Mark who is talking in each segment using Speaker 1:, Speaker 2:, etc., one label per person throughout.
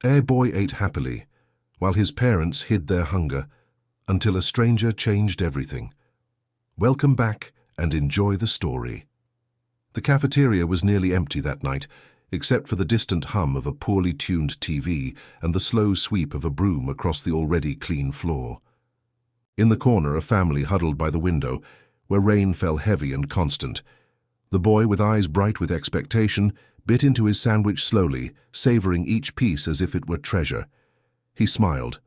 Speaker 1: Boy ate happily, while his parents hid their hunger, until a stranger changed everything. Welcome back and enjoy the story. The cafeteria was nearly empty that night, except for the distant hum of a poorly tuned TV and the slow sweep of a broom across the already clean floor. In the corner, a family huddled by the window, where rain fell heavy and constant. The boy, with eyes bright with expectation, bit into his sandwich slowly, savoring each piece as if it were treasure. He smiled,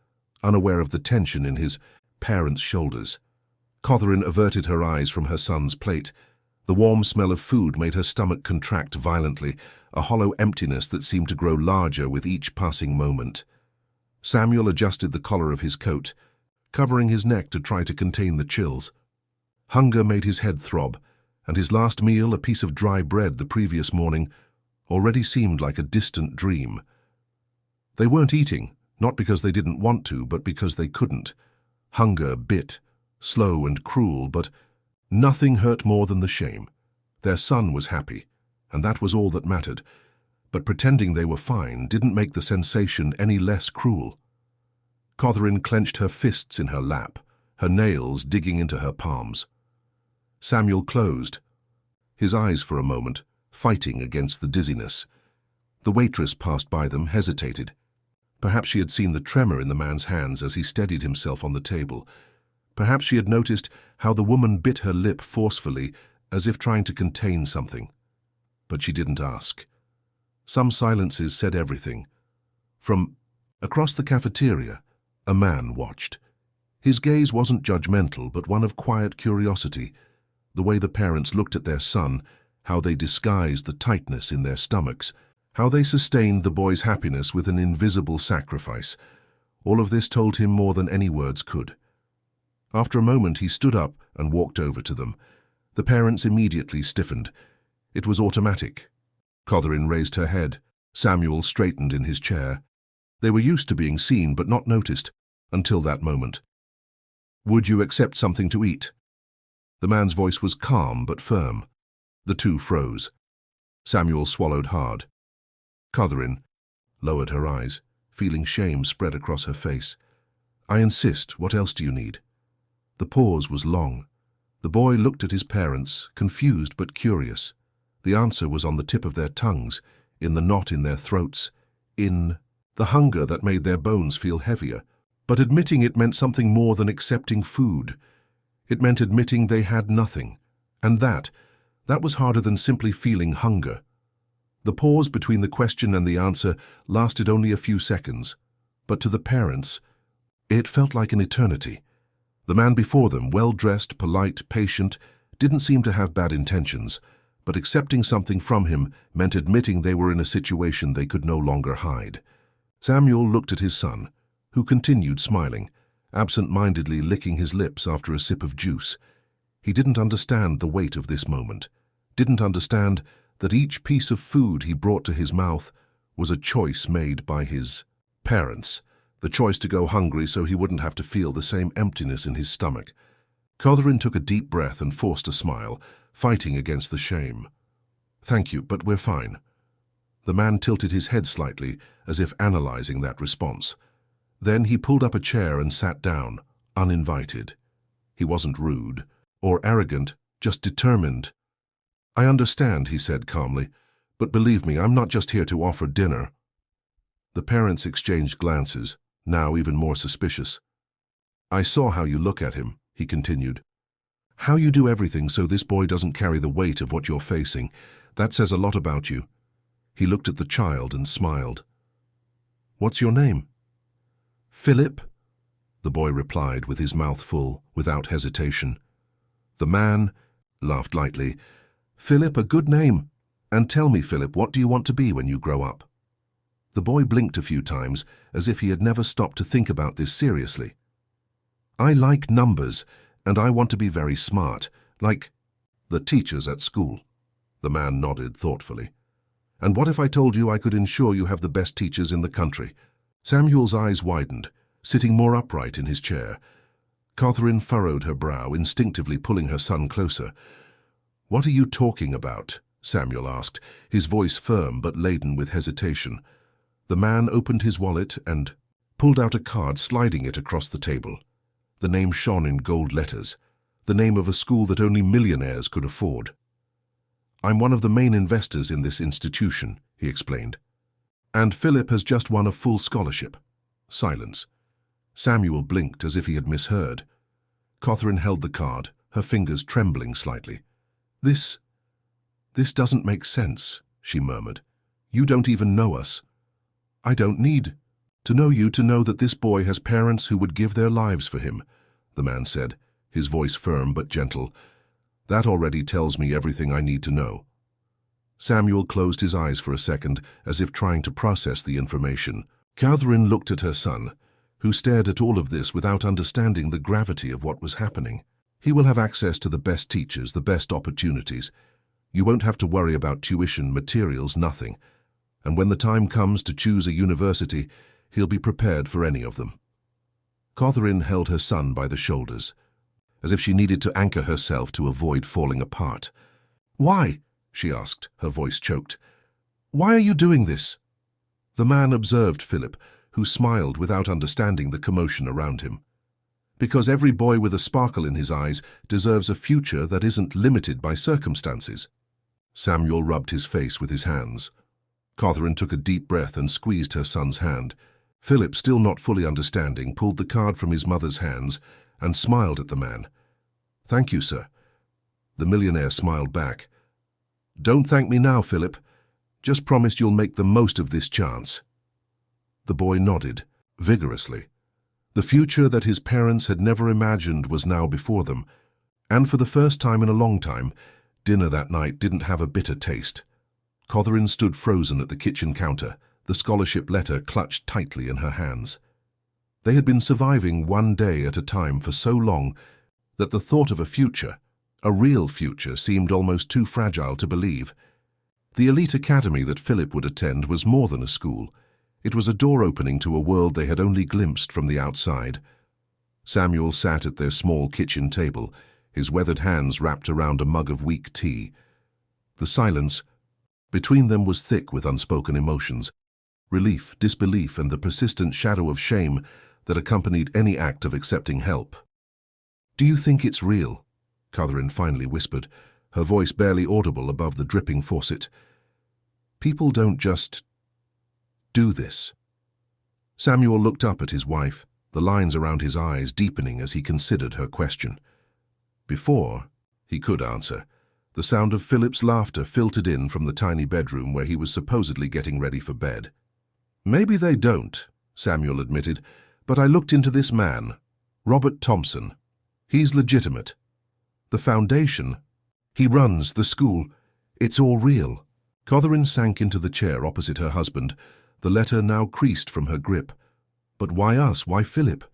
Speaker 1: unaware of the tension in his parents' shoulders. Catherine averted her eyes from her son's plate. The warm smell of food made her stomach contract violently, a hollow emptiness that seemed to grow larger with each passing moment. Samuel adjusted the collar of his coat, covering his neck to try to contain the chills. Hunger made his head throb, and his last meal, a piece of dry bread the previous morning, already seemed like a distant dream. They weren't eating, not because they didn't want to, but because they couldn't. Hunger bit, slow and cruel, but nothing hurt more than the shame. Their son was happy, and that was all that mattered, but pretending they were fine didn't make the sensation any less cruel. Catherine clenched her fists in her lap, her nails digging into her palms. Samuel closed, his eyes for a moment, fighting against the dizziness. The waitress passed by them, hesitated. Perhaps she had seen the tremor in the man's hands as he steadied himself on the table. Perhaps she had noticed how the woman bit her lip forcefully, as if trying to contain something. But she didn't ask. Some silences said everything. From across the cafeteria, a man watched. His gaze wasn't judgmental, but one of quiet curiosity. The way the parents looked at their son, how they disguised the tightness in their stomachs, how they sustained the boy's happiness with an invisible sacrifice. All of this told him more than any words could. After a moment, he stood up and walked over to them. The parents immediately stiffened. It was automatic. Catherine raised her head. Samuel straightened in his chair. They were used to being seen but not noticed, until that moment. "Would you accept something to eat?" The man's voice was calm but firm. The two froze. Samuel swallowed hard. Catherine lowered her eyes, feeling shame spread across her face. "I insist. What else do you need?" The pause was long. The boy looked at his parents, confused but curious. The answer was on the tip of their tongues, in the knot in their throats, in the hunger that made their bones feel heavier. But admitting it meant something more than accepting food. It meant admitting they had nothing. And that was harder than simply feeling hunger. The pause between the question and the answer lasted only a few seconds, but to the parents, it felt like an eternity. The man before them, well-dressed, polite, patient, didn't seem to have bad intentions, but accepting something from him meant admitting they were in a situation they could no longer hide. Samuel looked at his son, who continued smiling, absent-mindedly licking his lips after a sip of juice. He didn't understand the weight of this moment, didn't understand that each piece of food he brought to his mouth was a choice made by his parents, the choice to go hungry so he wouldn't have to feel the same emptiness in his stomach. Catherine took a deep breath and forced a smile, fighting against the shame. "Thank you, but we're fine." The man tilted his head slightly, as if analyzing that response. Then he pulled up a chair and sat down, uninvited. He wasn't rude or arrogant, just determined. "I understand," he said calmly, "but believe me, I'm not just here to offer dinner." The parents exchanged glances, now even more suspicious. "I saw how you look at him," he continued. "How you do everything so this boy doesn't carry the weight of what you're facing. That says a lot about you." He looked at the child and smiled. "What's your name?" "Philip," the boy replied with his mouth full, without hesitation. The man laughed lightly. "Philip, a good name. And tell me, Philip, what do you want to be when you grow up?" The boy blinked a few times, as if he had never stopped to think about this seriously. "I like numbers, and I want to be very smart, like the teachers at school." The man nodded thoughtfully. "And what if I told you I could ensure you have the best teachers in the country?" Samuel's eyes widened, sitting more upright in his chair. Catherine furrowed her brow, instinctively pulling her son closer. "What are you talking about?" Samuel asked, his voice firm but laden with hesitation. The man opened his wallet and pulled out a card, sliding it across the table. The name shone in gold letters, the name of a school that only millionaires could afford. "I'm one of the main investors in this institution," he explained. "And Philip has just won a full scholarship." Silence. Samuel blinked as if he had misheard. Catherine held the card, her fingers trembling slightly. This doesn't make sense," she murmured. "You don't even know us." "I don't need to know you to know that this boy has parents who would give their lives for him," the man said, his voice firm but gentle. "That already tells me everything I need to know." Samuel closed his eyes for a second, as if trying to process the information. Catherine looked at her son, who stared at all of this without understanding the gravity of what was happening. "He will have access to the best teachers, the best opportunities. You won't have to worry about tuition, materials, nothing. And when the time comes to choose a university, he'll be prepared for any of them." Catherine held her son by the shoulders, as if she needed to anchor herself to avoid falling apart. "Why?" she asked, her voice choked. "Why are you doing this?" The man observed Philip, who smiled without understanding the commotion around him. "Because every boy with a sparkle in his eyes deserves a future that isn't limited by circumstances." Samuel rubbed his face with his hands. Catherine took a deep breath and squeezed her son's hand. Philip, still not fully understanding, pulled the card from his mother's hands and smiled at the man. "Thank you, sir." The millionaire smiled back. "Don't thank me now, Philip. Just promise you'll make the most of this chance." The boy nodded, vigorously. The future that his parents had never imagined was now before them, and for the first time in a long time, dinner that night didn't have a bitter taste. Catherine stood frozen at the kitchen counter, the scholarship letter clutched tightly in her hands. They had been surviving one day at a time for so long that the thought of a future, a real future, seemed almost too fragile to believe. The elite academy that Philip would attend was more than a school. It was a door opening to a world they had only glimpsed from the outside. Samuel sat at their small kitchen table, his weathered hands wrapped around a mug of weak tea. The silence between them was thick with unspoken emotions, relief, disbelief, and the persistent shadow of shame that accompanied any act of accepting help. "Do you think it's real?" Catherine finally whispered, her voice barely audible above the dripping faucet. "People don't just do this." Samuel looked up at his wife, the lines around his eyes deepening as he considered her question. Before he could answer, the sound of Philip's laughter filtered in from the tiny bedroom where he was supposedly getting ready for bed. "Maybe they don't," Samuel admitted, "but I looked into this man, Robert Thompson. He's legitimate. The foundation, he runs the school. It's all real." Catherine sank into the chair opposite her husband, the letter now creased from her grip. "But why us? Why Philip?"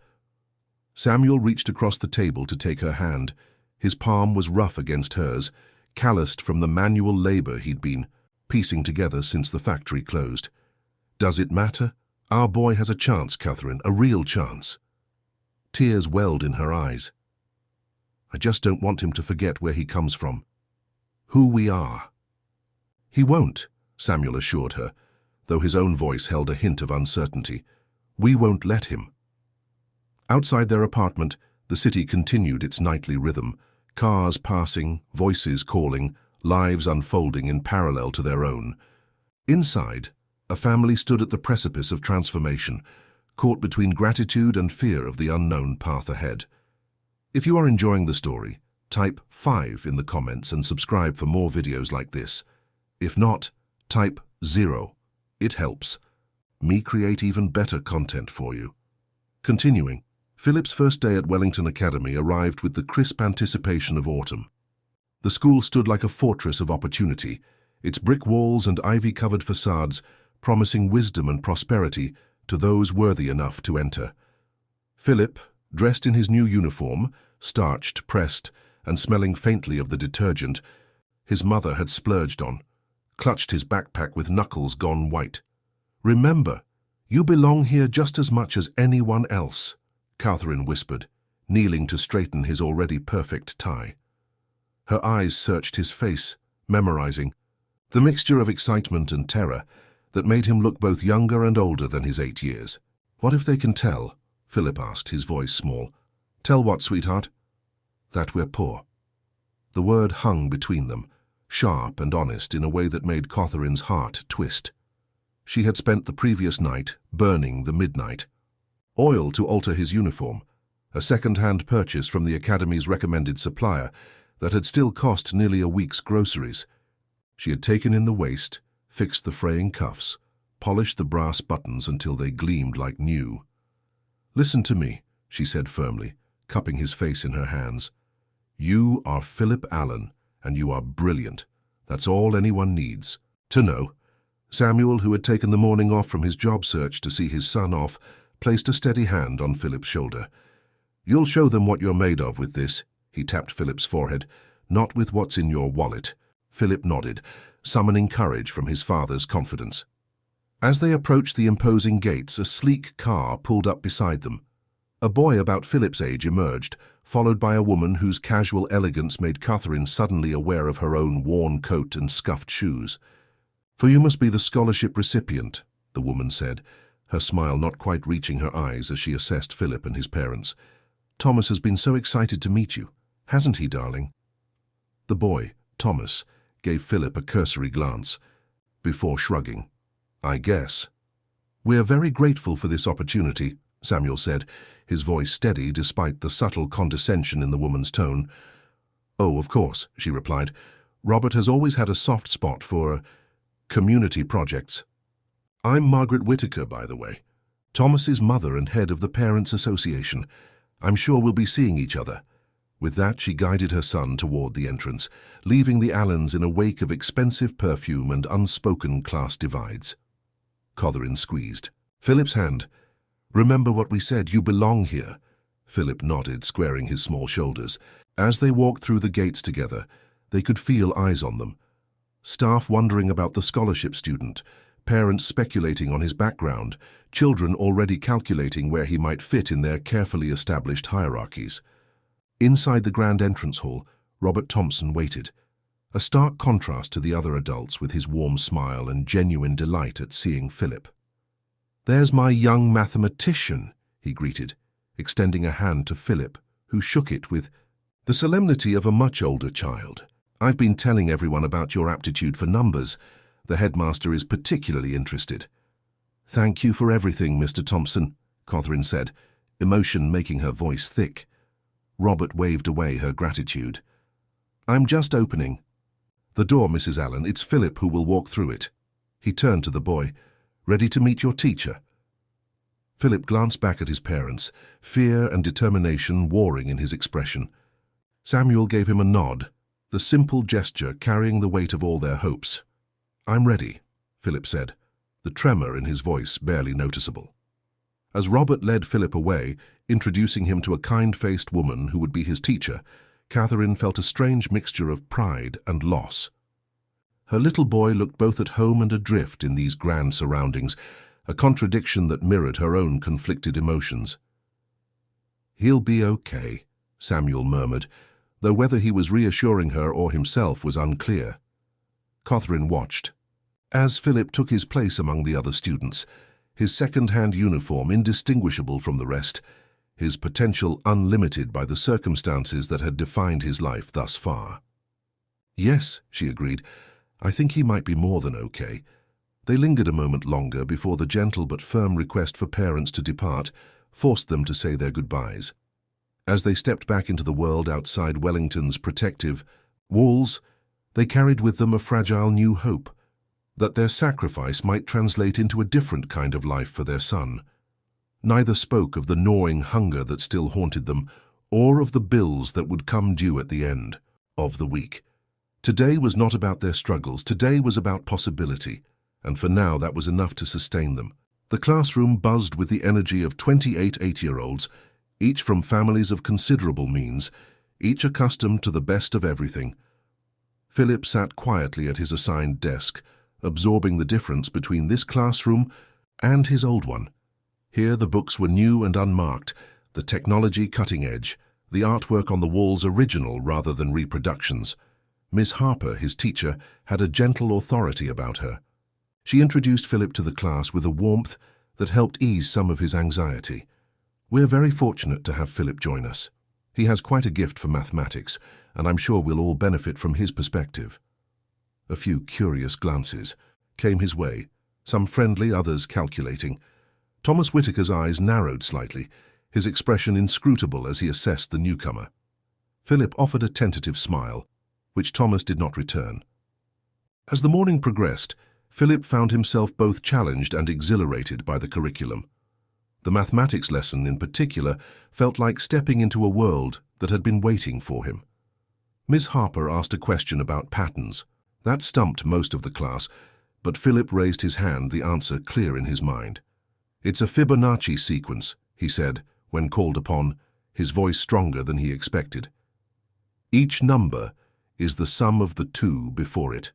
Speaker 1: Samuel reached across the table to take her hand. His palm was rough against hers, calloused from the manual labor he'd been piecing together since the factory closed. "Does it matter? Our boy has a chance, Catherine, a real chance." Tears welled in her eyes. "I just don't want him to forget where he comes from, who we are." "He won't," Samuel assured her, though his own voice held a hint of uncertainty. "We won't let him." Outside their apartment, the city continued its nightly rhythm, cars passing, voices calling, lives unfolding in parallel to their own. Inside, a family stood at the precipice of transformation, caught between gratitude and fear of the unknown path ahead. If you are enjoying the story, type 5 in the comments and subscribe for more videos like this. If not, type 0. It helps me create even better content for you. Continuing, Philip's first day at Wellington Academy arrived with the crisp anticipation of autumn. The school stood like a fortress of opportunity, its brick walls and ivy-covered facades promising wisdom and prosperity to those worthy enough to enter. Philip, dressed in his new uniform, starched, pressed, and smelling faintly of the detergent his mother had splurged on, clutched his backpack with knuckles gone white. "Remember, you belong here just as much as anyone else," Catherine whispered, kneeling to straighten his already perfect tie. Her eyes searched his face, memorizing the mixture of excitement and terror that made him look both younger and older than his 8 years. "What if they can tell?" Philip asked, his voice small. "Tell what, sweetheart?" "That we're poor." The word hung between them, sharp and honest in a way that made Catherine's heart twist. She had spent the previous night burning the midnight. Oil to alter his uniform, a second-hand purchase from the Academy's recommended supplier that had still cost nearly a week's groceries. She had taken in the waist, fixed the fraying cuffs, polished the brass buttons until they gleamed like new. "Listen to me," she said firmly, cupping his face in her hands. "You are Philip Allen, and you are brilliant. That's all anyone needs to know." Samuel, who had taken the morning off from his job search to see his son off, placed a steady hand on Philip's shoulder. "You'll show them what you're made of with this," he tapped Philip's forehead. "Not with what's in your wallet." Philip nodded, summoning courage from his father's confidence. As they approached the imposing gates, a sleek car pulled up beside them. A boy about Philip's age emerged, followed by a woman whose casual elegance made Catherine suddenly aware of her own worn coat and scuffed shoes. "For you must be the scholarship recipient," the woman said, her smile not quite reaching her eyes as she assessed Philip and his parents. "Thomas has been so excited to meet you, hasn't he, darling?" The boy, Thomas, gave Philip a cursory glance, before shrugging. "I guess." "We're very grateful for this opportunity," Samuel said, his voice steady despite the subtle condescension in the woman's tone. "Oh, of course," she replied. "Robert has always had a soft spot for community projects. I'm Margaret Whitaker, by the way, Thomas's mother and head of the Parents' Association. I'm sure we'll be seeing each other." With that, she guided her son toward the entrance, leaving the Allens in a wake of expensive perfume and unspoken class divides. Catherine squeezed Philip's hand. "Remember what we said, you belong here." Philip nodded, squaring his small shoulders. As they walked through the gates together, they could feel eyes on them. Staff wondering about the scholarship student, parents speculating on his background, children already calculating where he might fit in their carefully established hierarchies. Inside the grand entrance hall, Robert Thompson waited, a stark contrast to the other adults with his warm smile and genuine delight at seeing Philip. "There's my young mathematician," he greeted, extending a hand to Philip, who shook it with the solemnity of a much older child. "I've been telling everyone about your aptitude for numbers. The headmaster is particularly interested." "Thank you for everything, Mr. Thompson," Catherine said, emotion making her voice thick. Robert waved away her gratitude. "I'm just opening the door, Mrs. Allen. It's Philip who will walk through it." He turned to the boy. "Ready to meet your teacher?" Philip glanced back at his parents, fear and determination warring in his expression. Samuel gave him a nod, the simple gesture carrying the weight of all their hopes. "I'm ready," Philip said, the tremor in his voice barely noticeable. As Robert led Philip away, introducing him to a kind-faced woman who would be his teacher, Catherine felt a strange mixture of pride and loss. Her little boy looked both at home and adrift in these grand surroundings, a contradiction that mirrored her own conflicted emotions. "He'll be okay," Samuel murmured, though whether he was reassuring her or himself was unclear. Catherine watched. As Philip took his place among the other students, his second-hand uniform indistinguishable from the rest, his potential unlimited by the circumstances that had defined his life thus far. "Yes," she agreed, "I think he might be more than okay." They lingered a moment longer before the gentle but firm request for parents to depart forced them to say their goodbyes. As they stepped back into the world outside Wellington's protective walls, they carried with them a fragile new hope, that their sacrifice might translate into a different kind of life for their son. Neither spoke of the gnawing hunger that still haunted them, or of the bills that would come due at the end of the week. Today was not about their struggles, today was about possibility, and for now that was enough to sustain them. The classroom buzzed with the energy of 28 eight-year-olds, each from families of considerable means, each accustomed to the best of everything. Philip sat quietly at his assigned desk, absorbing the difference between this classroom and his old one. Here the books were new and unmarked, the technology cutting edge, the artwork on the walls original rather than reproductions. Miss Harper, his teacher, had a gentle authority about her. She introduced Philip to the class with a warmth that helped ease some of his anxiety. "We're very fortunate to have Philip join us. He has quite a gift for mathematics, and I'm sure we'll all benefit from his perspective." A few curious glances came his way, some friendly, others calculating. Thomas Whitaker's eyes narrowed slightly, his expression inscrutable as he assessed the newcomer. Philip offered a tentative smile, which Thomas did not return. As the morning progressed, Philip found himself both challenged and exhilarated by the curriculum. The mathematics lesson, in particular, felt like stepping into a world that had been waiting for him. Miss Harper asked a question about patterns. That stumped most of the class, but Philip raised his hand, the answer clear in his mind. "It's a Fibonacci sequence," he said, when called upon, his voice stronger than he expected. "Each number is the sum of the two before it."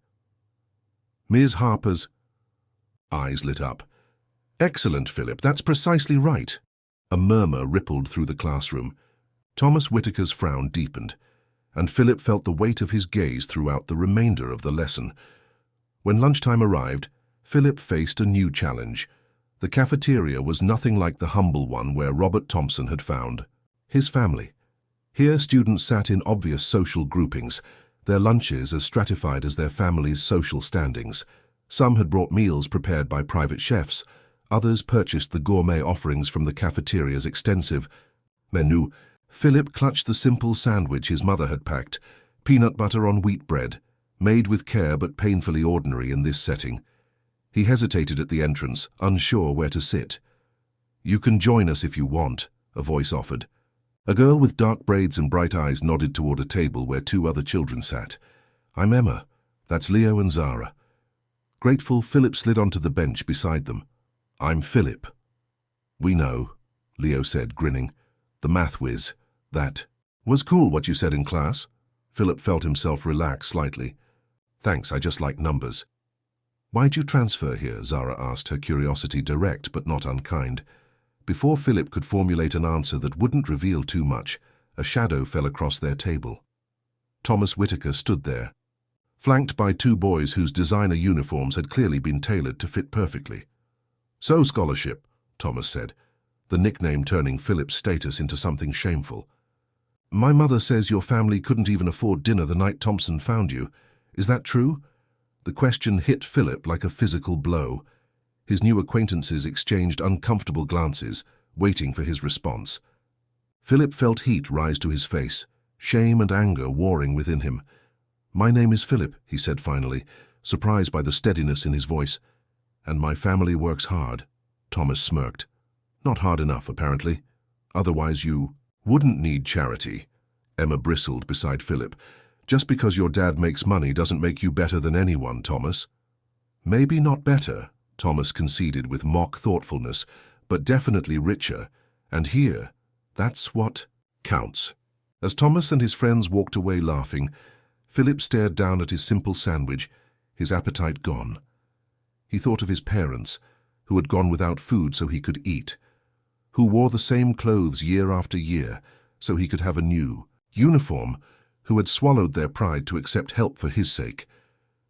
Speaker 1: Ms. Harper's eyes lit up. "Excellent, Philip, that's precisely right." A murmur rippled through the classroom. Thomas Whitaker's frown deepened, and Philip felt the weight of his gaze throughout the remainder of the lesson. When lunchtime arrived, Philip faced a new challenge. The cafeteria was nothing like the humble one where Robert Thompson had found his family. Here students sat in obvious social groupings, their lunches as stratified as their families' social standings. Some had brought meals prepared by private chefs, others purchased the gourmet offerings from the cafeteria's extensive menu. Philip clutched the simple sandwich his mother had packed, peanut butter on wheat bread, made with care but painfully ordinary in this setting. He hesitated at the entrance, unsure where to sit. "You can join us if you want," a voice offered. A girl with dark braids and bright eyes nodded toward a table where two other children sat. "I'm Emma. That's Leo and Zara." Grateful, Philip slid onto the bench beside them. "I'm Philip." "We know," Leo said, grinning. "The math whiz. That was cool what you said in class." Philip felt himself relax slightly. "Thanks, I just like numbers." "Why'd you transfer here?" Zara asked, her curiosity direct but not unkind. Before Philip could formulate an answer that wouldn't reveal too much, a shadow fell across their table. Thomas Whitaker stood there, flanked by two boys whose designer uniforms had clearly been tailored to fit perfectly. "So, scholarship," Thomas said, the nickname turning Philip's status into something shameful. "My mother says your family couldn't even afford dinner the night Thompson found you. Is that true?" The question hit Philip like a physical blow. His new acquaintances exchanged uncomfortable glances, waiting for his response. Philip felt heat rise to his face, shame and anger warring within him. "My name is Philip," he said finally, surprised by the steadiness in his voice. "And my family works hard." Thomas smirked. "Not hard enough, apparently. Otherwise you wouldn't need charity." Emma bristled beside Philip. "Just because your dad makes money doesn't make you better than anyone, Thomas." "Maybe not better," Thomas conceded with mock thoughtfulness, "but definitely richer. And here, that's what counts." As Thomas and his friends walked away laughing, Philip stared down at his simple sandwich, his appetite gone. He thought of his parents, who had gone without food so he could eat, who wore the same clothes year after year so he could have a new uniform, who had swallowed their pride to accept help for his sake.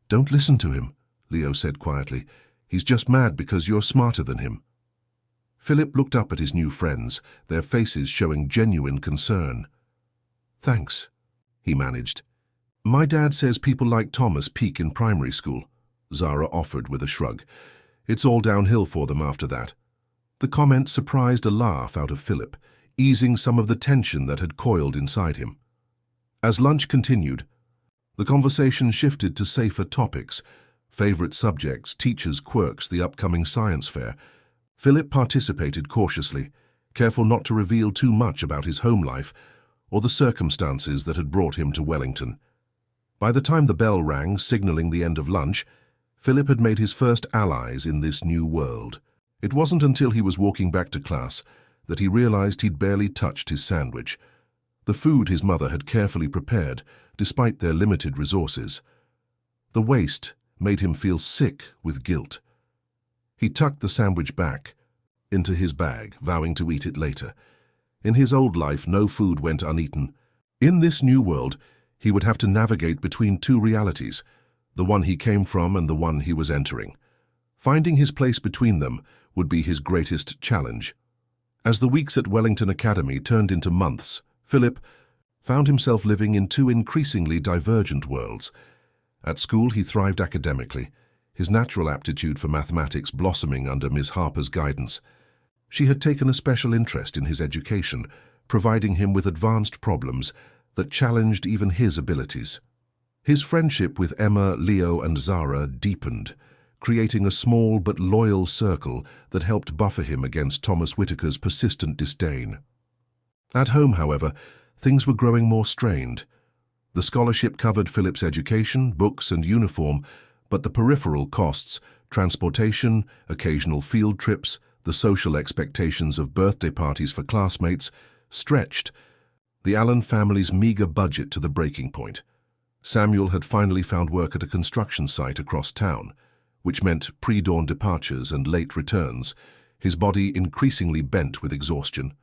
Speaker 1: "Don't listen to him," Leo said quietly. "He's just mad because you're smarter than him." Philip looked up at his new friends, their faces showing genuine concern. "Thanks," he managed. "My dad says people like Thomas peak in primary school," Zara offered with a shrug. "It's all downhill for them after that." The comment surprised a laugh out of Philip, easing some of the tension that had coiled inside him. As lunch continued, the conversation shifted to safer topics, favorite subjects, teachers' quirks, the upcoming science fair. Philip participated cautiously, careful not to reveal too much about his home life or the circumstances that had brought him to Wellington. By the time the bell rang, signaling the end of lunch, Philip had made his first allies in this new world. It wasn't until he was walking back to class that he realized he'd barely touched his sandwich. The food his mother had carefully prepared, despite their limited resources. The waste made him feel sick with guilt. He tucked the sandwich back into his bag, vowing to eat it later. In his old life, no food went uneaten. In this new world, he would have to navigate between two realities, the one he came from and the one he was entering. Finding his place between them would be his greatest challenge. As the weeks at Wellington Academy turned into months, Philip found himself living in two increasingly divergent worlds. At school, he thrived academically, his natural aptitude for mathematics blossoming under Ms. Harper's guidance. She had taken a special interest in his education, providing him with advanced problems that challenged even his abilities. His friendship with Emma, Leo, and Zara deepened, creating a small but loyal circle that helped buffer him against Thomas Whitaker's persistent disdain. At home, however, things were growing more strained. The scholarship covered Philip's education, books, and uniform, but the peripheral costs, transportation, occasional field trips, the social expectations of birthday parties for classmates, stretched the Allen family's meager budget to the breaking point. Samuel had finally found work at a construction site across town, which meant pre-dawn departures and late returns, his body increasingly bent with exhaustion.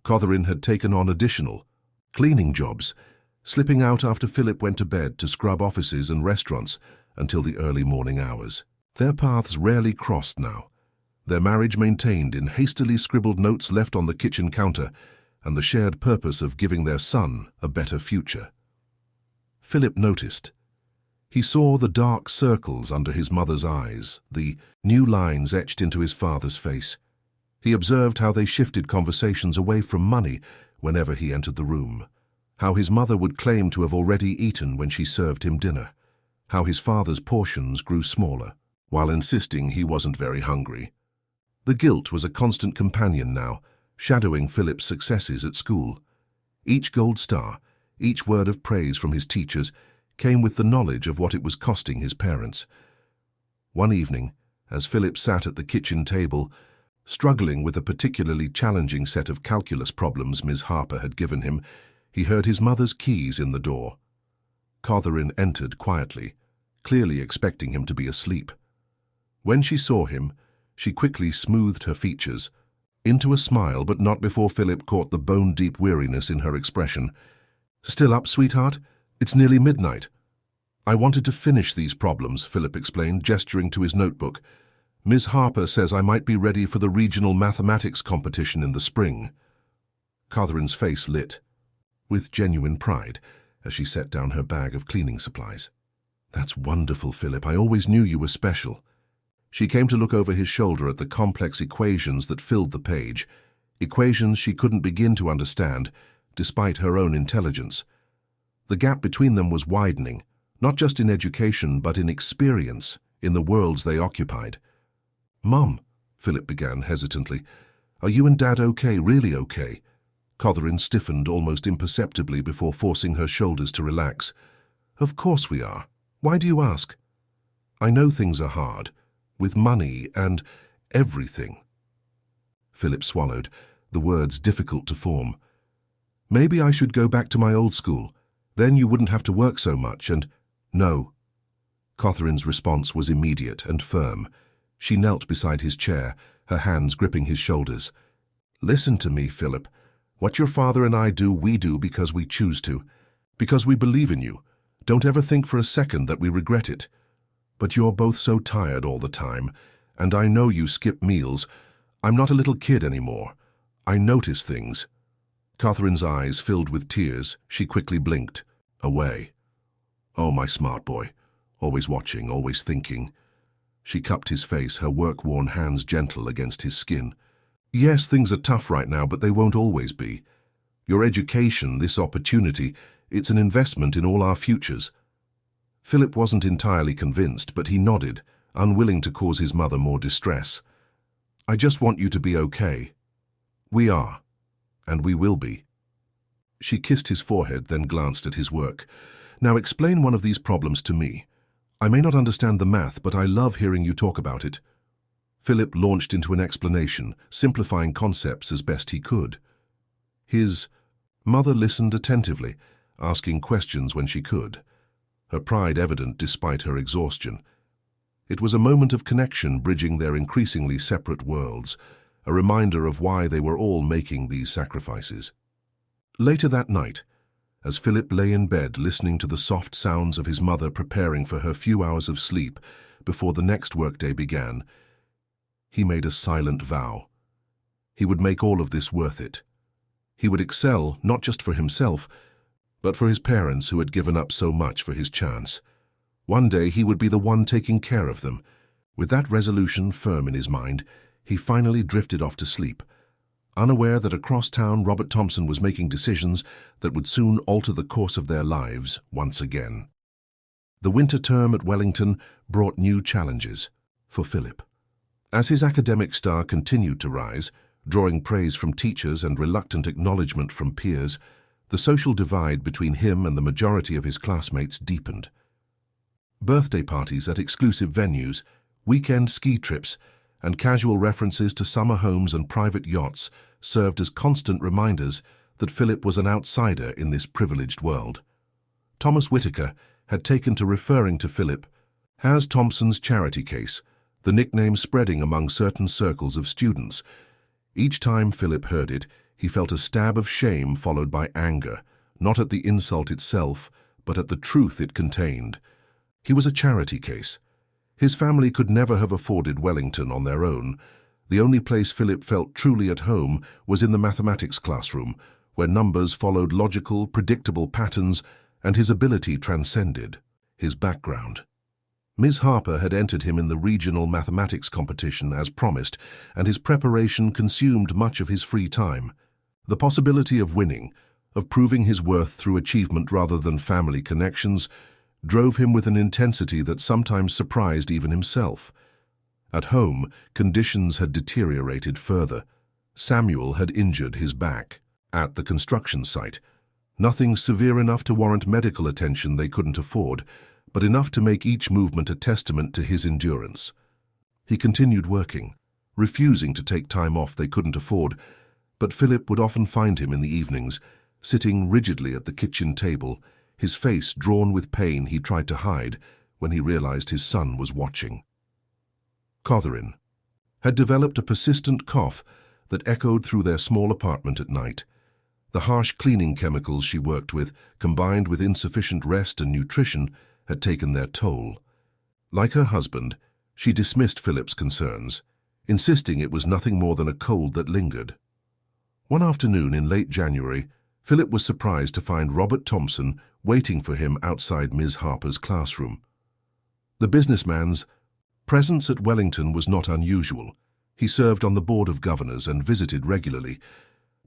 Speaker 1: Catherine had taken on additional cleaning jobs, slipping out after Philip went to bed to scrub offices and restaurants until the early morning hours. Their paths rarely crossed now, their marriage maintained in hastily scribbled notes left on the kitchen counter and the shared purpose of giving their son a better future. Philip noticed. He saw the dark circles under his mother's eyes, the new lines etched into his father's face. He observed how they shifted conversations away from money whenever he entered the room, how his mother would claim to have already eaten when she served him dinner, how his father's portions grew smaller, while insisting he wasn't very hungry. The guilt was a constant companion now, shadowing Philip's successes at school. Each gold star, each word of praise from his teachers, came with the knowledge of what it was costing his parents. One evening, as Philip sat at the kitchen table, struggling with a particularly challenging set of calculus problems Ms. Harper had given him, he heard his mother's keys in the door. Catherine entered quietly, clearly expecting him to be asleep. When she saw him, she quickly smoothed her features into a smile, but not before Philip caught the bone-deep weariness in her expression. "Still up, sweetheart? It's nearly midnight." "I wanted to finish these problems," Philip explained, gesturing to his notebook. "Ms. Harper says I might be ready for the regional mathematics competition in the spring." Catherine's face lit with genuine pride as she set down her bag of cleaning supplies. "That's wonderful, Philip. I always knew you were special." She came to look over his shoulder at the complex equations that filled the page, equations she couldn't begin to understand, despite her own intelligence. The gap between them was widening, not just in education but in experience, in the worlds they occupied. "Mom," Philip began hesitantly, "are you and Dad okay, really okay?" Catherine stiffened almost imperceptibly before forcing her shoulders to relax. "Of course we are. Why do you ask?" "I know things are hard, with money and everything." Philip swallowed, the words difficult to form. "Maybe I should go back to my old school. Then you wouldn't have to work so much and—" "No." Catherine's response was immediate and firm. She knelt beside his chair, her hands gripping his shoulders. "Listen to me, Philip. What your father and I do, we do because we choose to, because we believe in you. Don't ever think for a second that we regret it. But you're both so tired all the time, and I know you skip meals. I'm not a little kid anymore. I notice things." Catherine's eyes filled with tears. She quickly blinked, away. "Oh, my smart boy. Always watching, always thinking." She cupped his face, her work-worn hands gentle against his skin. "Yes, things are tough right now, but they won't always be. Your education, this opportunity, it's an investment in all our futures." Philip wasn't entirely convinced, but he nodded, unwilling to cause his mother more distress. "I just want you to be okay. We are, and we will be." She kissed his forehead, then glanced at his work. "Now explain one of these problems to me. I may not understand the math, but I love hearing you talk about it." Philip launched into an explanation, simplifying concepts as best he could. His mother listened attentively, asking questions when she could, her pride evident despite her exhaustion. It was a moment of connection bridging their increasingly separate worlds, a reminder of why they were all making these sacrifices. Later that night, as Philip lay in bed listening to the soft sounds of his mother preparing for her few hours of sleep before the next workday began, he made a silent vow. He would make all of this worth it. He would excel not just for himself, but for his parents who had given up so much for his chance. One day he would be the one taking care of them. With that resolution firm in his mind, he finally drifted off to sleep, unaware that across town Robert Thompson was making decisions that would soon alter the course of their lives once again. The winter term at Wellington brought new challenges for Philip. As his academic star continued to rise, drawing praise from teachers and reluctant acknowledgement from peers, the social divide between him and the majority of his classmates deepened. Birthday parties at exclusive venues, weekend ski trips, and casual references to summer homes and private yachts served as constant reminders that Philip was an outsider in this privileged world. Thomas Whitaker had taken to referring to Philip as Thompson's charity case, the nickname spreading among certain circles of students. Each time Philip heard it, he felt a stab of shame followed by anger, not at the insult itself, but at the truth it contained. He was a charity case. His family could never have afforded Wellington on their own. The only place Philip felt truly at home was in the mathematics classroom, where numbers followed logical, predictable patterns and his ability transcended his background. Ms. Harper had entered him in the regional mathematics competition as promised, and his preparation consumed much of his free time. The possibility of winning, of proving his worth through achievement rather than family connections, drove him with an intensity that sometimes surprised even himself. At home, conditions had deteriorated further. Samuel had injured his back at the construction site. Nothing severe enough to warrant medical attention they couldn't afford, but enough to make each movement a testament to his endurance. He continued working, refusing to take time off they couldn't afford, but Philip would often find him in the evenings, sitting rigidly at the kitchen table, his face drawn with pain he tried to hide when he realized his son was watching. Catherine had developed a persistent cough that echoed through their small apartment at night. The harsh cleaning chemicals she worked with, combined with insufficient rest and nutrition, had taken their toll. Like her husband, she dismissed Philip's concerns, insisting it was nothing more than a cold that lingered. One afternoon in late January, Philip was surprised to find Robert Thompson waiting for him outside Ms. Harper's classroom. The businessman's presence at Wellington was not unusual. He served on the board of governors and visited regularly,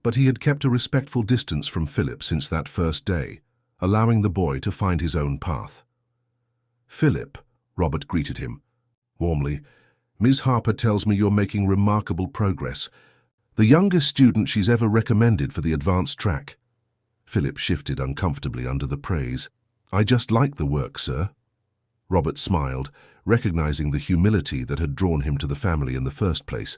Speaker 1: but he had kept a respectful distance from Philip since that first day, allowing the boy to find his own path. "Philip," Robert greeted him warmly, "Ms. Harper tells me you're making remarkable progress. The youngest student she's ever recommended for the advanced track." Philip shifted uncomfortably under the praise. "I just like the work, sir." Robert smiled, recognizing the humility that had drawn him to the family in the first place.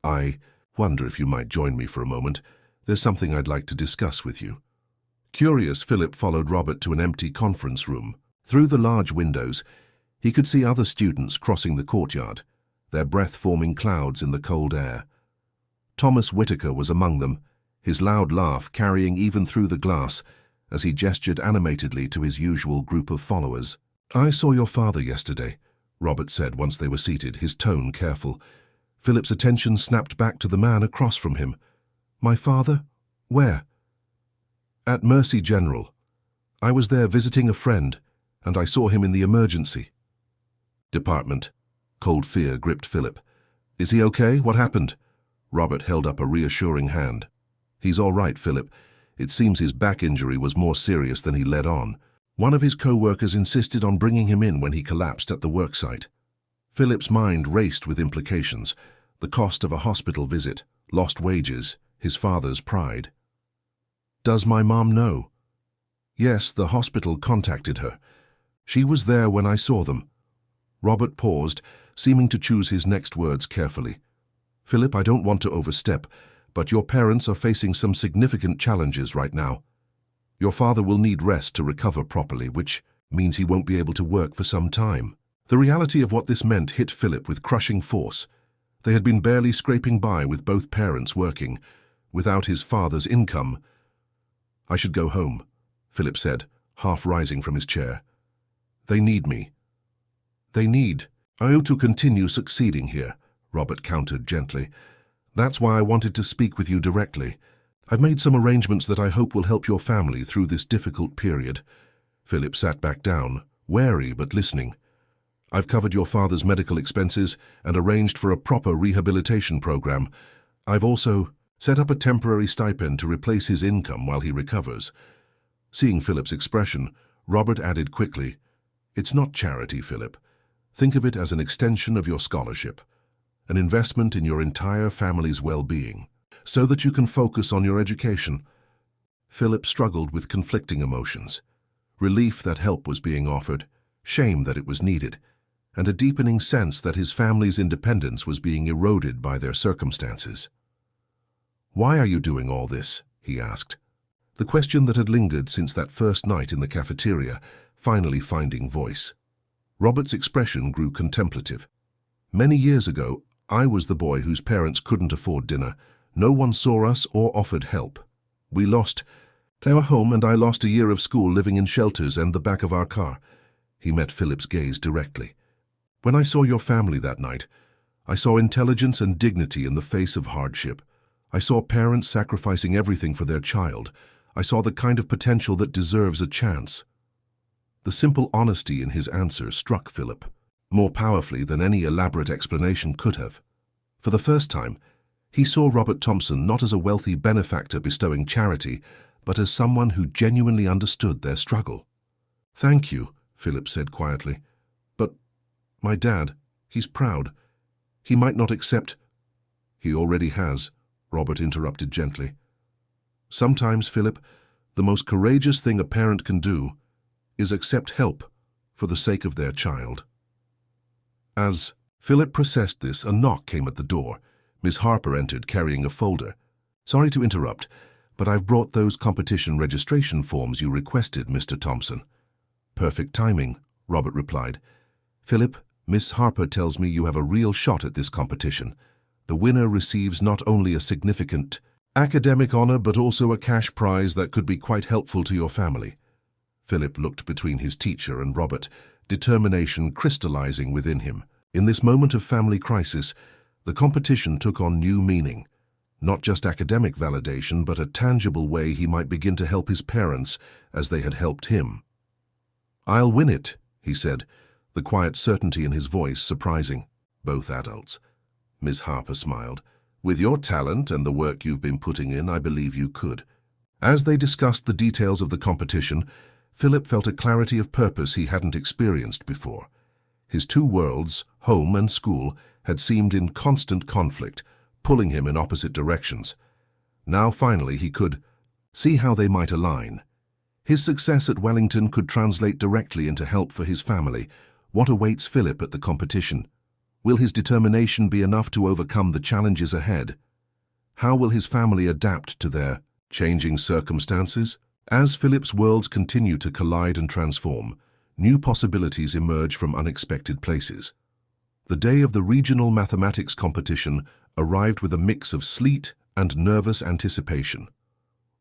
Speaker 1: "I wonder if you might join me for a moment. There's something I'd like to discuss with you." Curious, Philip followed Robert to an empty conference room. Through the large windows, he could see other students crossing the courtyard, their breath forming clouds in the cold air. Thomas Whitaker was among them, his loud laugh carrying even through the glass as he gestured animatedly to his usual group of followers. "I saw your father yesterday," Robert said once they were seated, his tone careful. Philip's attention snapped back to the man across from him. "My father? Where?" "At Mercy General. I was there visiting a friend, and I saw him in the emergency department." Cold fear gripped Philip. "Is he okay? What happened?" Robert held up a reassuring hand. "He's all right, Philip. It seems his back injury was more serious than he let on. One of his co-workers insisted on bringing him in when he collapsed at the worksite." Philip's mind raced with implications: the cost of a hospital visit, lost wages, his father's pride. "Does my mom know?" "Yes, the hospital contacted her. She was there when I saw them." Robert paused, seeming to choose his next words carefully. "Philip, I don't want to overstep, but your parents are facing some significant challenges right now. Your father will need rest to recover properly, which means he won't be able to work for some time." The reality of what this meant hit Philip with crushing force. They had been barely scraping by with both parents working, without his father's income. "I should go home," Philip said, half rising from his chair. "They need me." "They need I ought to continue succeeding here, Robert countered gently. That's why I wanted to speak with you directly. I've made some arrangements that I hope will help your family through this difficult period. Philip sat back down, wary but listening. I've covered your father's medical expenses and arranged for a proper rehabilitation program. I've also set up a temporary stipend to replace his income while he recovers. Seeing Philip's expression, Robert added quickly, It's not charity, Philip. Think of it as an extension of your scholarship, an investment in your entire family's well-being, so that you can focus on your education. Philip struggled with conflicting emotions. Relief that help was being offered, shame that it was needed, and a deepening sense that his family's independence was being eroded by their circumstances. Why are you doing all this? He asked. The question that had lingered since that first night in the cafeteria, finally finding voice. Robert's expression grew contemplative. Many years ago, I was the boy whose parents couldn't afford dinner. No one saw us or offered help. We lost our home, and I lost a year of school living in shelters and the back of our car. He met Philip's gaze directly. When I saw your family that night, I saw intelligence and dignity in the face of hardship. I saw parents sacrificing everything for their child. I saw the kind of potential that deserves a chance. The simple honesty in his answer struck Philip, more powerfully than any elaborate explanation could have. For the first time, he saw Robert Thompson not as a wealthy benefactor bestowing charity, but as someone who genuinely understood their struggle. Thank you, Philip said quietly. But my dad, he's proud. He might not accept. He already has, Robert interrupted gently. Sometimes, Philip, the most courageous thing a parent can do is accept help for the sake of their child. As Philip processed this, a knock came at the door. Miss Harper entered carrying a folder. Sorry to interrupt, but I've brought those competition registration forms you requested, Mr. Thompson. Perfect timing, Robert replied. Philip, Miss Harper tells me you have a real shot at this competition. The winner receives not only a significant academic honor, but also a cash prize that could be quite helpful to your family. Philip looked between his teacher and Robert, determination crystallizing within him. In this moment of family crisis, the competition took on new meaning. Not just academic validation, but a tangible way he might begin to help his parents as they had helped him. I'll win it, he said, the quiet certainty in his voice surprising both adults. Miss Harper smiled. With your talent and the work you've been putting in, I believe you could. As they discussed the details of the competition, Philip felt a clarity of purpose he hadn't experienced before. His two worlds, home and school, had seemed in constant conflict, pulling him in opposite directions. Now finally he could see how they might align. His success at Wellington could translate directly into help for his family. What awaits Philip at the competition? Will his determination be enough to overcome the challenges ahead? How will his family adapt to their changing circumstances? As Philip's worlds continue to collide and transform, new possibilities emerge from unexpected places. The day of the regional mathematics competition arrived with a mix of sleet and nervous anticipation.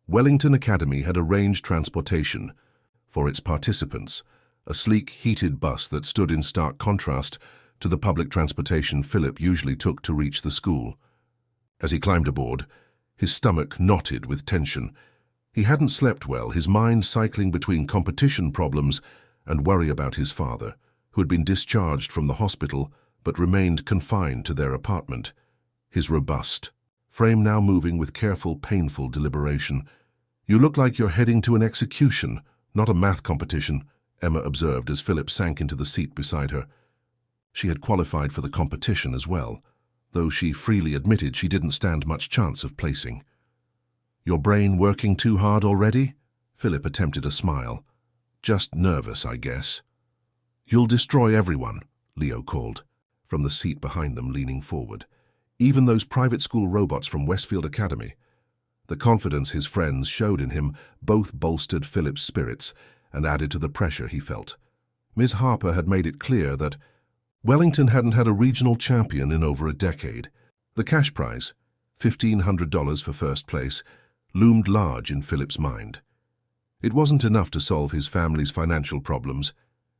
Speaker 1: Wellington Academy had arranged transportation for its participants, a sleek, heated bus that stood in stark contrast to the public transportation Philip usually took to reach the school. As he climbed aboard, his stomach knotted with tension. He hadn't slept well, his mind cycling between competition problems and worry about his father, who had been discharged from the hospital but remained confined to their apartment. His robust frame now moving with careful, painful deliberation. You look like you're heading to an execution, not a math competition, Emma observed as Philip sank into the seat beside her. She had qualified for the competition as well, though she freely admitted she didn't stand much chance of placing. Your brain working too hard already? Philip attempted a smile. Just nervous, I guess. You'll destroy everyone, Leo called, from the seat behind them, leaning forward. Even those private school robots from Westfield Academy. The confidence his friends showed in him both bolstered Philip's spirits and added to the pressure he felt. Ms. Harper had made it clear that Wellington hadn't had a regional champion in over a decade. The cash prize, $1,500 for first place, loomed large in Philip's mind. It wasn't enough to solve his family's financial problems,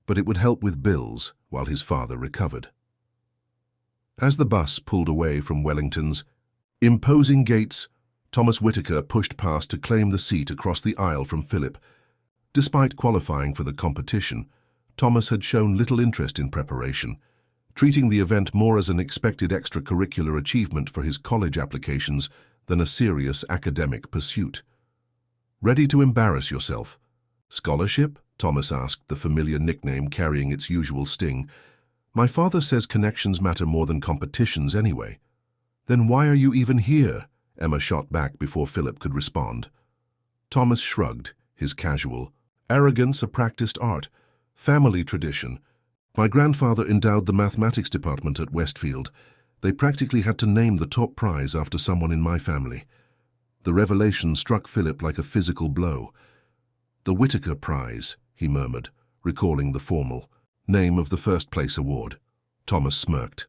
Speaker 1: but it would help with bills while his father recovered. As the bus pulled away from Wellington's imposing gates, Thomas Whitaker pushed past to claim the seat across the aisle from Philip. Despite qualifying for the competition, Thomas had shown little interest in preparation, treating the event more as an expected extracurricular achievement for his college applications than a serious academic pursuit. "Ready to embarrass yourself?" "Scholarship?" Thomas asked, the familiar nickname carrying its usual sting. "My father says connections matter more than competitions anyway." "Then why are you even here?" Emma shot back before Philip could respond. Thomas shrugged, his casual arrogance a practiced art. "Family tradition. My grandfather endowed the mathematics department at Westfield. They practically had to name the top prize after someone in my family." The revelation struck Philip like a physical blow. "The Whitaker Prize," he murmured, recalling the formal name of the first-place award. Thomas smirked.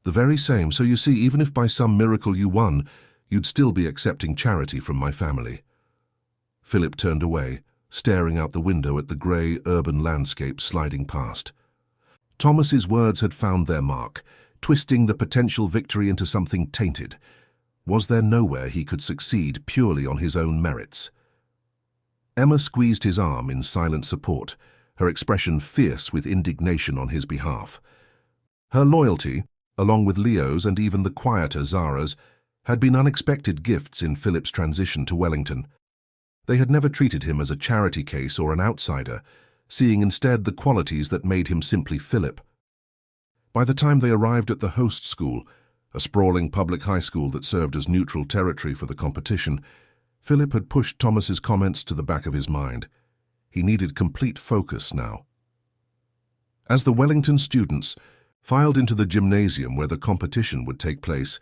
Speaker 1: "The very same, so you see, even if by some miracle you won, you'd still be accepting charity from my family." Philip turned away, staring out the window at the grey urban landscape sliding past. Thomas's words had found their mark, twisting the potential victory into something tainted. Was there nowhere he could succeed purely on his own merits? Emma squeezed his arm in silent support, her expression fierce with indignation on his behalf. Her loyalty, along with Leo's and even the quieter Zara's, had been unexpected gifts in Philip's transition to Wellington. They had never treated him as a charity case or an outsider, seeing instead the qualities that made him simply Philip. By the time they arrived at the host school, a sprawling public high school that served as neutral territory for the competition, Philip had pushed Thomas's comments to the back of his mind. He needed complete focus now. As the Wellington students filed into the gymnasium where the competition would take place,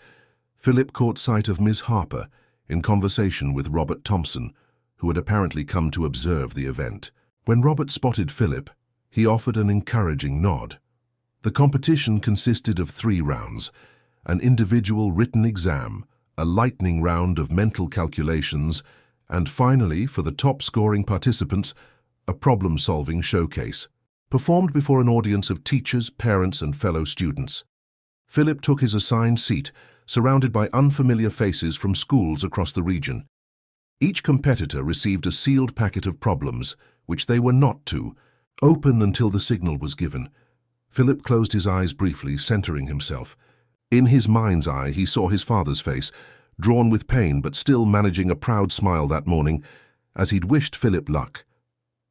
Speaker 1: Philip caught sight of Ms. Harper in conversation with Robert Thompson, who had apparently come to observe the event. When Robert spotted Philip, he offered an encouraging nod. The competition consisted of 3 rounds, an individual written exam, a lightning round of mental calculations, and finally, for the top-scoring participants, a problem-solving showcase, performed before an audience of teachers, parents, and fellow students. Philip took his assigned seat, surrounded by unfamiliar faces from schools across the region. Each competitor received a sealed packet of problems, which they were not to open until the signal was given. Philip closed his eyes briefly, centering himself. In his mind's eye, he saw his father's face, drawn with pain but still managing a proud smile that morning, as he'd wished Philip luck.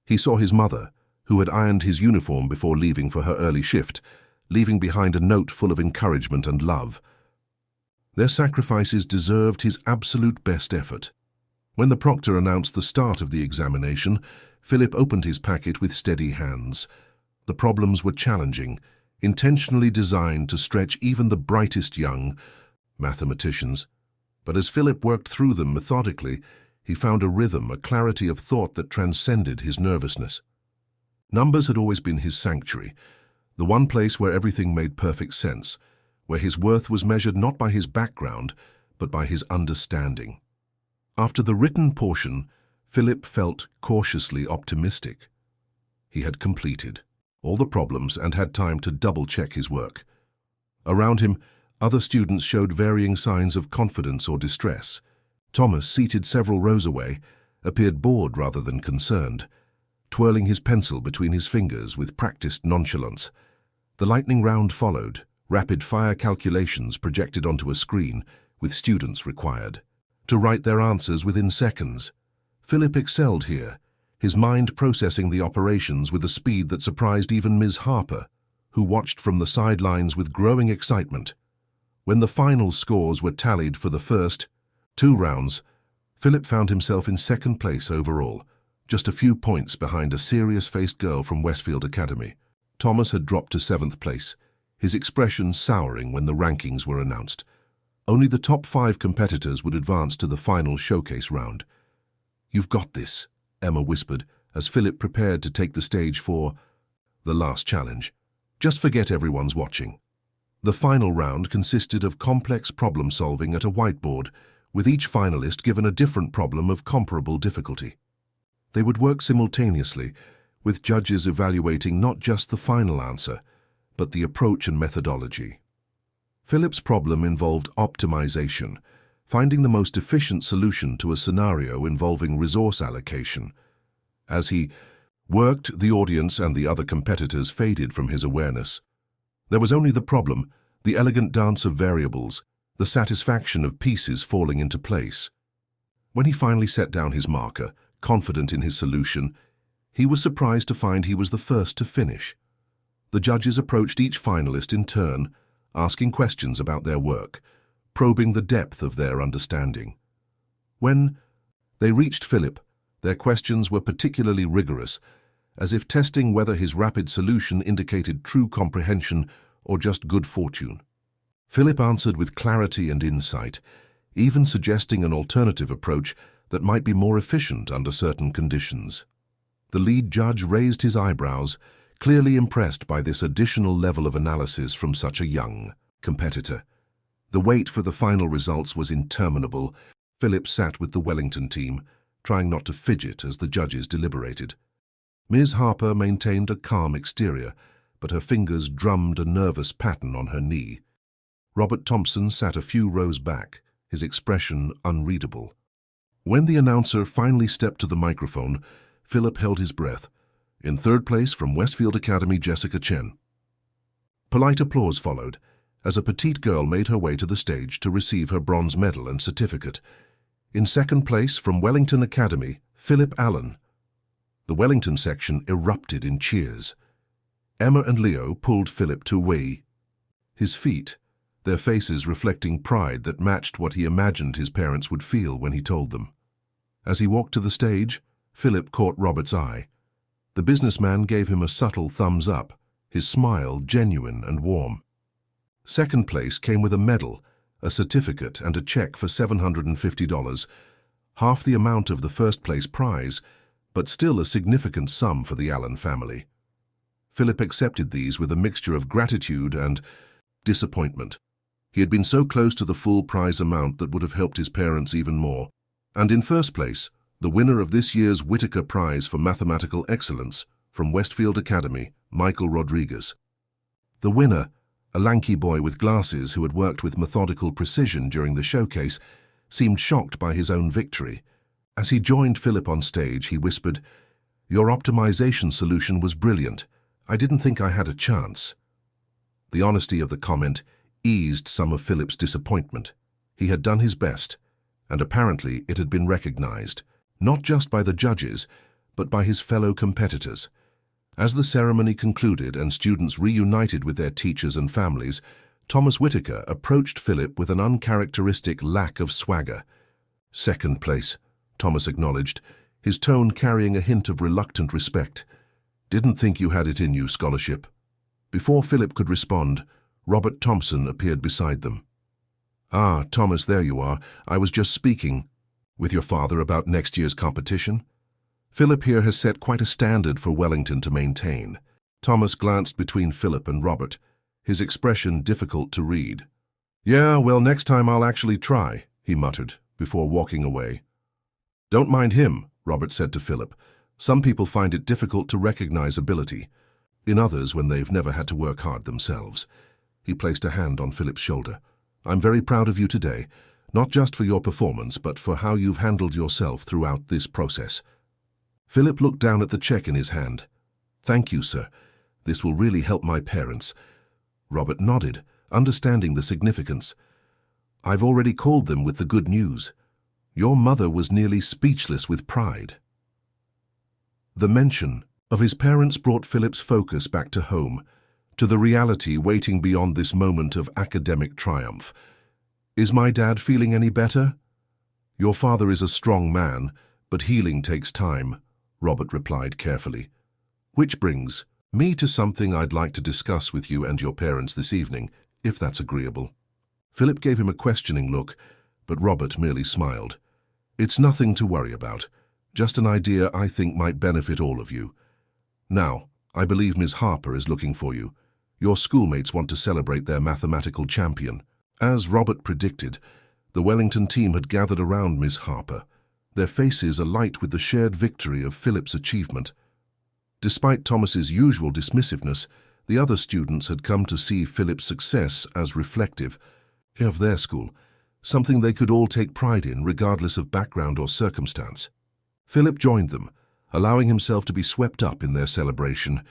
Speaker 1: He saw his mother, who had ironed his uniform before leaving for her early shift, leaving behind a note full of encouragement and love. Their sacrifices deserved his absolute best effort. When the proctor announced the start of the examination, Philip opened his packet with steady hands. The problems were challenging, intentionally designed to stretch even the brightest young mathematicians. But as Philip worked through them methodically, he found a rhythm, a clarity of thought that transcended his nervousness. Numbers had always been his sanctuary, the one place where everything made perfect sense, where his worth was measured not by his background, but by his understanding. After the written portion, Philip felt cautiously optimistic. He had completed all the problems and had time to double-check his work. Around him, other students showed varying signs of confidence or distress. Thomas, seated several rows away, appeared bored rather than concerned, twirling his pencil between his fingers with practiced nonchalance. The lightning round followed, rapid-fire calculations projected onto a screen, with students required to write their answers within seconds. Philip excelled here, his mind processing the operations with a speed that surprised even Ms. Harper, who watched from the sidelines with growing excitement. When the final scores were tallied for the first 2 rounds, Philip found himself in second place overall, just a few points behind a serious-faced girl from Westfield Academy. Thomas had dropped to 7th place, his expression souring when the rankings were announced. Only the top 5 competitors would advance to the final showcase round. "You've got this," Emma whispered, as Philip prepared to take the stage for the last challenge. "Just forget everyone's watching." The final round consisted of complex problem-solving at a whiteboard, with each finalist given a different problem of comparable difficulty. They would work simultaneously, with judges evaluating not just the final answer, but the approach and methodology. Philip's problem involved optimization, finding the most efficient solution to a scenario involving resource allocation. As he worked, the audience and the other competitors faded from his awareness. There was only the problem, the elegant dance of variables, the satisfaction of pieces falling into place. When he finally set down his marker, confident in his solution, he was surprised to find he was the first to finish. The judges approached each finalist in turn, asking questions about their work, probing the depth of their understanding. When they reached Philip, their questions were particularly rigorous, as if testing whether his rapid solution indicated true comprehension or just good fortune. Philip answered with clarity and insight, even suggesting an alternative approach that might be more efficient under certain conditions. The lead judge raised his eyebrows, clearly impressed by this additional level of analysis from such a young competitor. The wait for the final results was interminable. Philip sat with the Wellington team, trying not to fidget as the judges deliberated. Ms. Harper maintained a calm exterior, but her fingers drummed a nervous pattern on her knee. Robert Thompson sat a few rows back, his expression unreadable. When the announcer finally stepped to the microphone, Philip held his breath. In third place from Westfield Academy, Jessica Chen. Polite applause followed, as a petite girl made her way to the stage to receive her bronze medal and certificate. In second place from Wellington Academy, Philip Allen. The Wellington section erupted in cheers. Emma and Leo pulled Philip to Wei. His feet, their faces reflecting pride that matched what he imagined his parents would feel when he told them. As he walked to the stage, Philip caught Robert's eye. The businessman gave him a subtle thumbs up, his smile genuine and warm. Second place came with a medal, a certificate and a check for $750, half the amount of the first place prize, but still a significant sum for the Allen family. Philip accepted these with a mixture of gratitude and disappointment. He had been so close to the full prize amount that would have helped his parents even more. And in first place, the winner of this year's Whitaker Prize for Mathematical Excellence from Westfield Academy, Michael Rodriguez. The winner, a lanky boy with glasses who had worked with methodical precision during the showcase, seemed shocked by his own victory. As he joined Philip on stage, he whispered, "Your optimization solution was brilliant. I didn't think I had a chance." The honesty of the comment eased some of Philip's disappointment. He had done his best, and apparently it had been recognized, not just by the judges, but by his fellow competitors. As the ceremony concluded and students reunited with their teachers and families, Thomas Whitaker approached Philip with an uncharacteristic lack of swagger. "Second place," Thomas acknowledged, his tone carrying a hint of reluctant respect. "Didn't think you had it in you, scholarship." Before Philip could respond, Robert Thompson appeared beside them. "Ah, Thomas, there you are. I was just speaking with your father about next year's competition. Philip here has set quite a standard for Wellington to maintain." Thomas glanced between Philip and Robert, his expression difficult to read. "Yeah, well, next time I'll actually try," he muttered, before walking away. "Don't mind him," Robert said to Philip. "Some people find it difficult to recognize ability. In others, when they've never had to work hard themselves." He placed a hand on Philip's shoulder. "I'm very proud of you today, not just for your performance, but for how you've handled yourself throughout this process." Philip looked down at the check in his hand. "Thank you, sir. This will really help my parents." Robert nodded, understanding the significance. "I've already called them with the good news. Your mother was nearly speechless with pride." The mention of his parents brought Philip's focus back to home, to the reality waiting beyond this moment of academic triumph. "Is my dad feeling any better?" "Your father is a strong man, but healing takes time," Robert replied carefully. "Which brings me to something I'd like to discuss with you and your parents this evening, if that's agreeable." Philip gave him a questioning look, but Robert merely smiled. "It's nothing to worry about, just an idea I think might benefit all of you. Now, I believe Ms. Harper is looking for you. Your schoolmates want to celebrate their mathematical champion." As Robert predicted, the Wellington team had gathered around Ms. Harper, their faces alight with the shared victory of Philip's achievement. Despite Thomas's usual dismissiveness, The other students had come to see Philip's success as reflective of their school, something they could all take pride in regardless of background or circumstance. Philip joined them, allowing himself to be swept up in their celebration.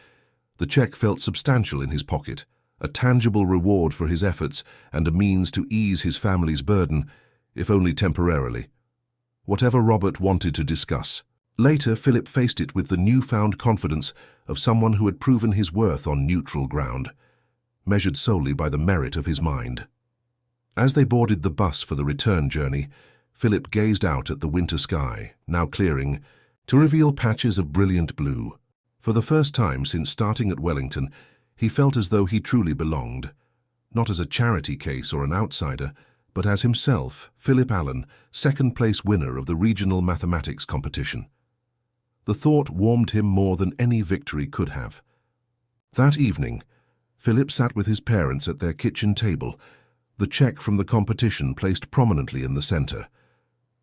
Speaker 1: The check felt substantial in his pocket, a tangible reward for his efforts and a means to ease his family's burden, if only temporarily. Whatever Robert wanted to discuss. Later, Philip faced it with the newfound confidence of someone who had proven his worth on neutral ground, measured solely by the merit of his mind. As they boarded the bus for the return journey, Philip gazed out at the winter sky, now clearing, to reveal patches of brilliant blue. For the first time since starting at Wellington, he felt as though he truly belonged, not as a charity case or an outsider, but as himself, Philip Allen, second-place winner of the regional mathematics competition. The thought warmed him more than any victory could have. That evening, Philip sat with his parents at their kitchen table, the check from the competition placed prominently in the center.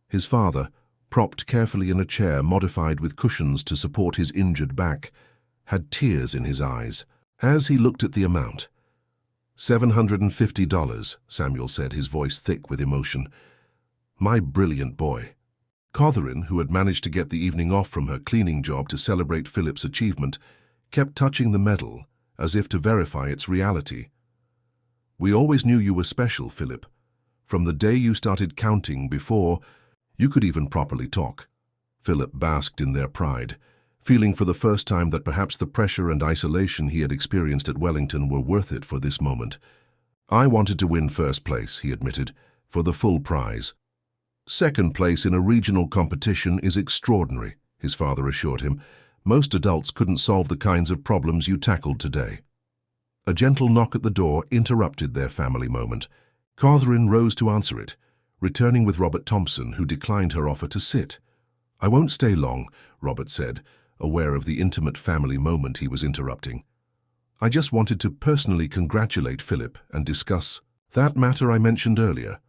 Speaker 1: His father, propped carefully in a chair modified with cushions to support his injured back, had tears in his eyes. As he looked at the amount, $750, Samuel said, his voice thick with emotion. My brilliant boy. Catherine, who had managed to get the evening off from her cleaning job to celebrate Philip's achievement, kept touching the medal as if to verify its reality. We always knew you were special, Philip. From the day you started counting before you could even properly talk. Philip basked in their pride, feeling for the first time that perhaps the pressure and isolation he had experienced at Wellington were worth it for this moment. I wanted to win first place, he admitted, for the full prize. Second place in a regional competition is extraordinary, his father assured him. Most adults couldn't solve the kinds of problems you tackled today. A gentle knock at the door interrupted their family moment. Catherine rose to answer it, returning with Robert Thompson, who declined her offer to sit. I won't stay long, Robert said, aware of the intimate family moment he was interrupting. I just wanted to personally congratulate Philip and discuss that matter I mentioned earlier.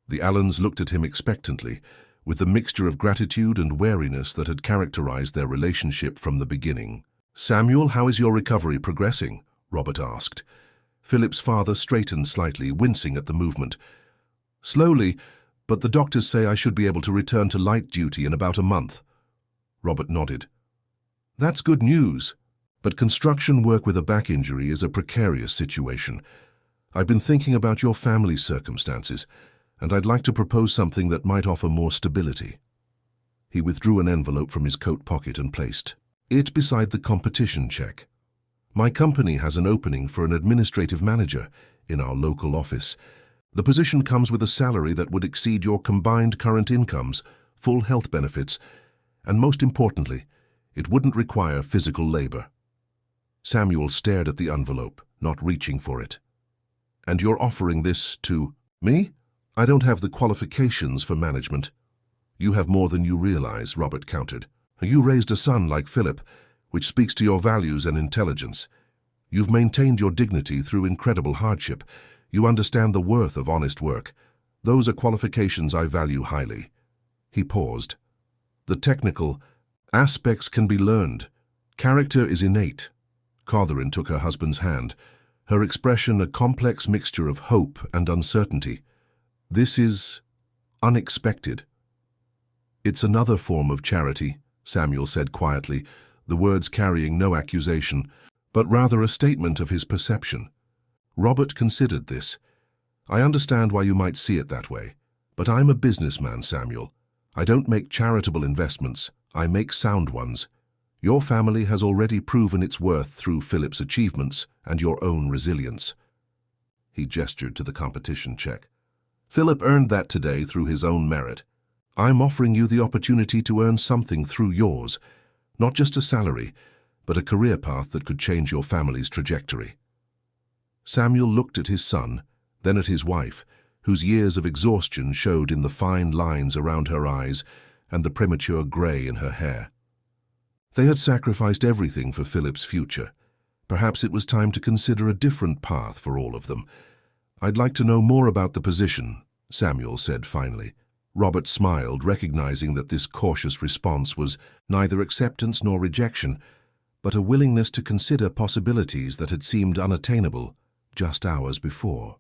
Speaker 1: The Allens looked at him expectantly, with the mixture of gratitude and wariness that had characterized their relationship from the beginning. Samuel, how is your recovery progressing? Robert asked. Philip's father straightened slightly, wincing at the movement. Slowly, but the doctors say I should be able to return to light duty in about a month. Robert nodded. That's good news, but construction work with a back injury is a precarious situation. I've been thinking about your family's circumstances, and I'd like to propose something that might offer more stability. He withdrew an envelope from his coat pocket and placed it beside the competition check. My company has an opening for an administrative manager in our local office. The position comes with a salary that would exceed your combined current incomes, full health benefits, and most importantly, it wouldn't require physical labor. Samuel stared at the envelope, not reaching for it. And you're offering this to me? I don't have the qualifications for management. You have more than you realize, Robert countered. You raised a son like Philip, which speaks to your values and intelligence. You've maintained your dignity through incredible hardship. You understand the worth of honest work. Those are qualifications I value highly. He paused. The technical aspects can be learned. Character is innate. Catherine took her husband's hand, her expression a complex mixture of hope and uncertainty. This is unexpected. It's another form of charity, Samuel said quietly, the words carrying no accusation, but rather a statement of his perception. Robert considered this. I understand why you might see it that way, but I'm a businessman, Samuel. I don't make charitable investments, I make sound ones. Your family has already proven its worth through Philip's achievements and your own resilience. He gestured to the competition check. Philip earned that today through his own merit. I'm offering you the opportunity to earn something through yours, not just a salary, but a career path that could change your family's trajectory. Samuel looked at his son, then at his wife, whose years of exhaustion showed in the fine lines around her eyes and the premature gray in her hair. They had sacrificed everything for Philip's future. Perhaps it was time to consider a different path for all of them. I'd like to know more about the position, Samuel said finally. Robert smiled, recognizing that this cautious response was neither acceptance nor rejection, but a willingness to consider possibilities that had seemed unattainable just hours before.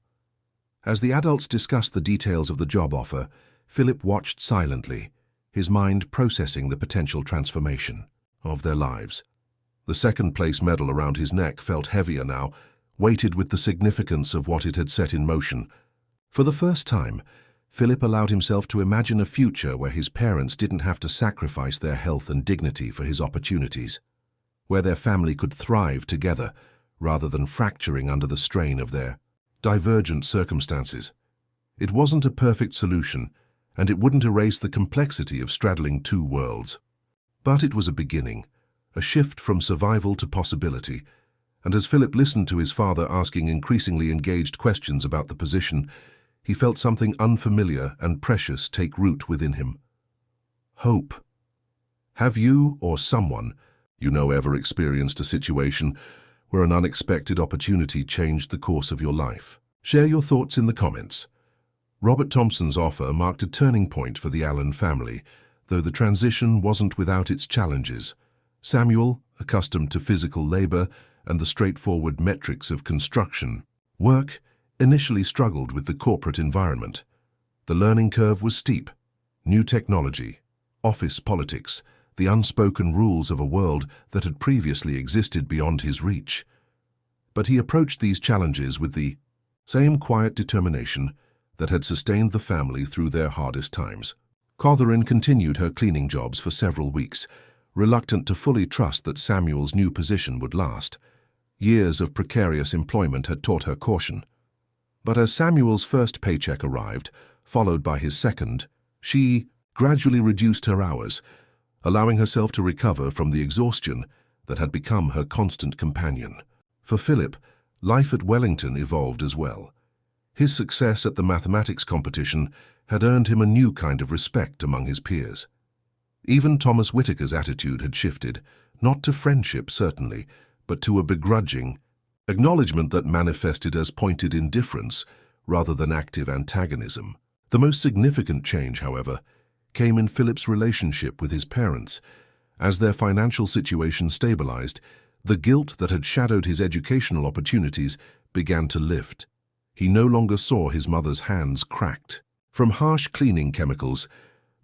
Speaker 1: As the adults discussed the details of the job offer, Philip watched silently, his mind processing the potential transformation of their lives. The second-place medal around his neck felt heavier now, weighted with the significance of what it had set in motion. For the first time, Philip allowed himself to imagine a future where his parents didn't have to sacrifice their health and dignity for his opportunities, where their family could thrive together rather than fracturing under the strain of their divergent circumstances. It wasn't a perfect solution, and it wouldn't erase the complexity of straddling two worlds. But it was a beginning, a shift from survival to possibility, and as Philip listened to his father asking increasingly engaged questions about the position, he felt something unfamiliar and precious take root within him. Hope. Have you or someone you know ever experienced a situation where an unexpected opportunity changed the course of your life? Share your thoughts in the comments. Robert Thompson's offer marked a turning point for the Allen family, though the transition wasn't without its challenges. Samuel, accustomed to physical labor and the straightforward metrics of construction work, initially struggled with the corporate environment. The learning curve was steep. New technology, office politics, the unspoken rules of a world that had previously existed beyond his reach. But he approached these challenges with the same quiet determination that had sustained the family through their hardest times. Catherine continued her cleaning jobs for several weeks, reluctant to fully trust that Samuel's new position would last. Years of precarious employment had taught her caution. But as Samuel's first paycheck arrived, followed by his second, she gradually reduced her hours, allowing herself to recover from the exhaustion that had become her constant companion. For Philip, life at Wellington evolved as well. His success at the mathematics competition had earned him a new kind of respect among his peers. Even Thomas Whitaker's attitude had shifted, not to friendship certainly, but to a begrudging acknowledgement that manifested as pointed indifference rather than active antagonism. The most significant change, however, came in Philip's relationship with his parents. As their financial situation stabilized, the guilt that had shadowed his educational opportunities began to lift. He no longer saw his mother's hands cracked from harsh cleaning chemicals,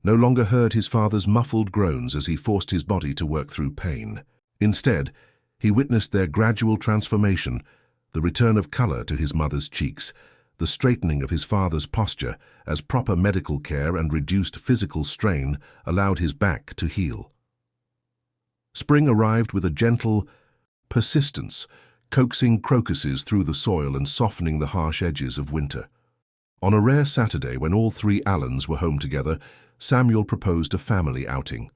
Speaker 1: no longer heard his father's muffled groans as he forced his body to work through pain. Instead, he witnessed their gradual transformation, the return of color to his mother's cheeks, the straightening of his father's posture as proper medical care and reduced physical strain allowed his back to heal. Spring arrived with a gentle persistence, coaxing crocuses through the soil and softening the harsh edges of winter. On a rare Saturday when all three Allens were home together, Samuel proposed a family outing.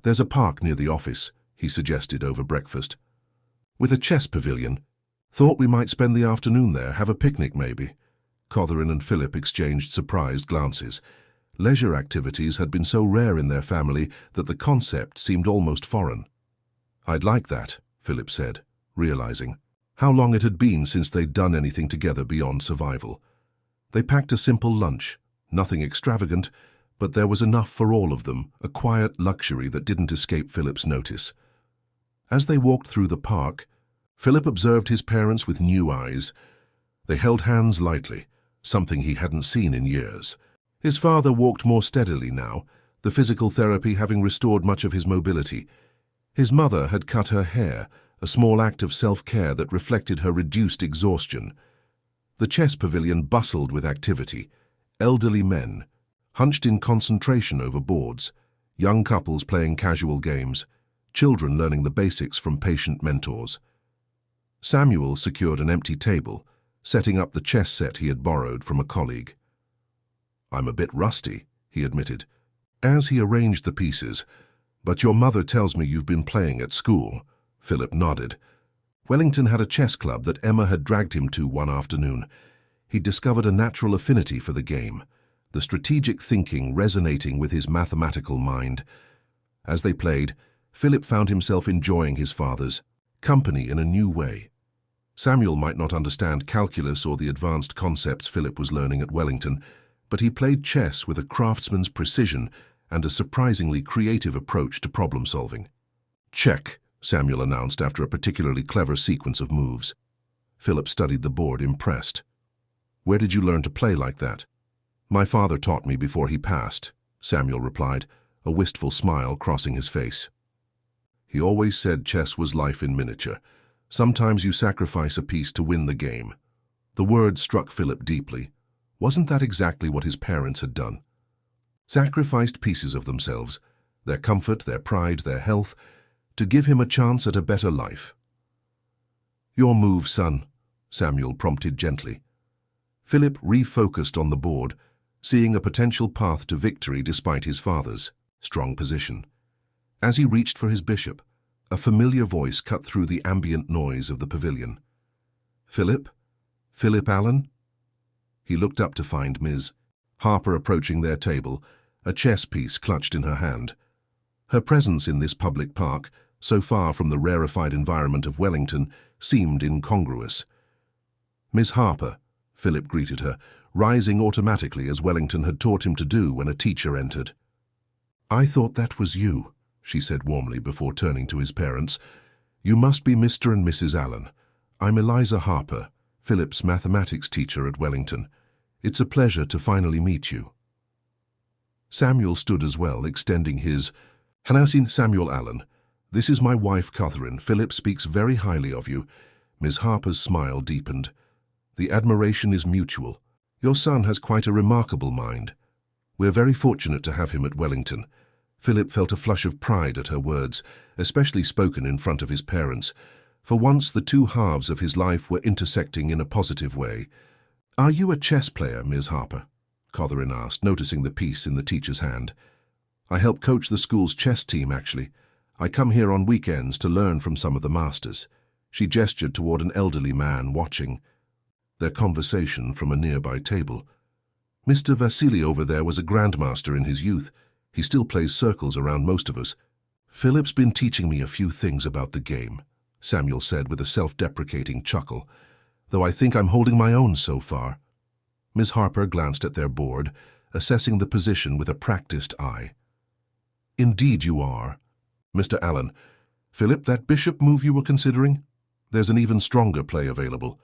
Speaker 1: "There's a park near the office," he suggested over breakfast, "with a chess pavilion. Thought we might spend the afternoon there, have a picnic maybe." Catherine and Philip exchanged surprised glances. Leisure activities had been so rare in their family that the concept seemed almost foreign. "I'd like that," Philip said, realizing how long it had been since they'd done anything together beyond survival. They packed a simple lunch, nothing extravagant, but there was enough for all of them, a quiet luxury that didn't escape Philip's notice. As they walked through the park, Philip observed his parents with new eyes. They held hands lightly, something he hadn't seen in years. His father walked more steadily now, the physical therapy having restored much of his mobility. His mother had cut her hair, a small act of self-care that reflected her reduced exhaustion. The chess pavilion bustled with activity. Elderly men, hunched in concentration over boards, young couples playing casual games, children learning the basics from patient mentors. Samuel secured an empty table, setting up the chess set he had borrowed from a colleague. "I'm a bit rusty," he admitted, as he arranged the pieces. "But your mother tells me you've been playing at school." Philip nodded. Wellington had a chess club that Emma had dragged him to one afternoon. He discovered a natural affinity for the game, the strategic thinking resonating with his mathematical mind. As they played, Philip found himself enjoying his father's company in a new way. Samuel might not understand calculus or the advanced concepts Philip was learning at Wellington, but he played chess with a craftsman's precision and a surprisingly creative approach to problem-solving. "Check," Samuel announced after a particularly clever sequence of moves. Philip studied the board, impressed. "Where did you learn to play like that?" "My father taught me before he passed," Samuel replied, a wistful smile crossing his face. "He always said chess was life in miniature. Sometimes you sacrifice a piece to win the game." The word struck Philip deeply. Wasn't that exactly what his parents had done? Sacrificed pieces of themselves, their comfort, their pride, their health, to give him a chance at a better life. "Your move, son," Samuel prompted gently. Philip refocused on the board, seeing a potential path to victory despite his father's strong position. As he reached for his bishop, a familiar voice cut through the ambient noise of the pavilion. "Philip? Philip Allen?" He looked up to find Ms. Harper approaching their table, a chess piece clutched in her hand. Her presence in this public park, so far from the rarefied environment of Wellington, seemed incongruous. "Miss Harper," Philip greeted her, rising automatically as Wellington had taught him to do when a teacher entered. "I thought that was you," she said warmly before turning to his parents. "You must be Mr. and Mrs. Allen. I'm Eliza Harper, Philip's mathematics teacher at Wellington. It's a pleasure to finally meet you." Samuel stood as well, extending his Hanasin. "Samuel Allen. This is my wife, Catherine. Philip speaks very highly of you." Miss Harper's smile deepened. "The admiration is mutual. Your son has quite a remarkable mind. We're very fortunate to have him at Wellington." Philip felt a flush of pride at her words, especially spoken in front of his parents. For once, the two halves of his life were intersecting in a positive way. "Are you a chess player, Ms. Harper?" Catherine asked, noticing the piece in the teacher's hand. "I help coach the school's chess team, actually. I come here on weekends to learn from some of the masters." She gestured toward an elderly man watching their conversation from a nearby table. "Mr. Vasily over there was a grandmaster in his youth. He still plays circles around most of us." "Philip's been teaching me a few things about the game," Samuel said with a self-deprecating chuckle, "though I think I'm holding my own so far." Ms. Harper glanced at their board, assessing the position with a practiced eye. "Indeed you are. Mr. Allen, Philip, that bishop move you were considering? There's an even stronger play available."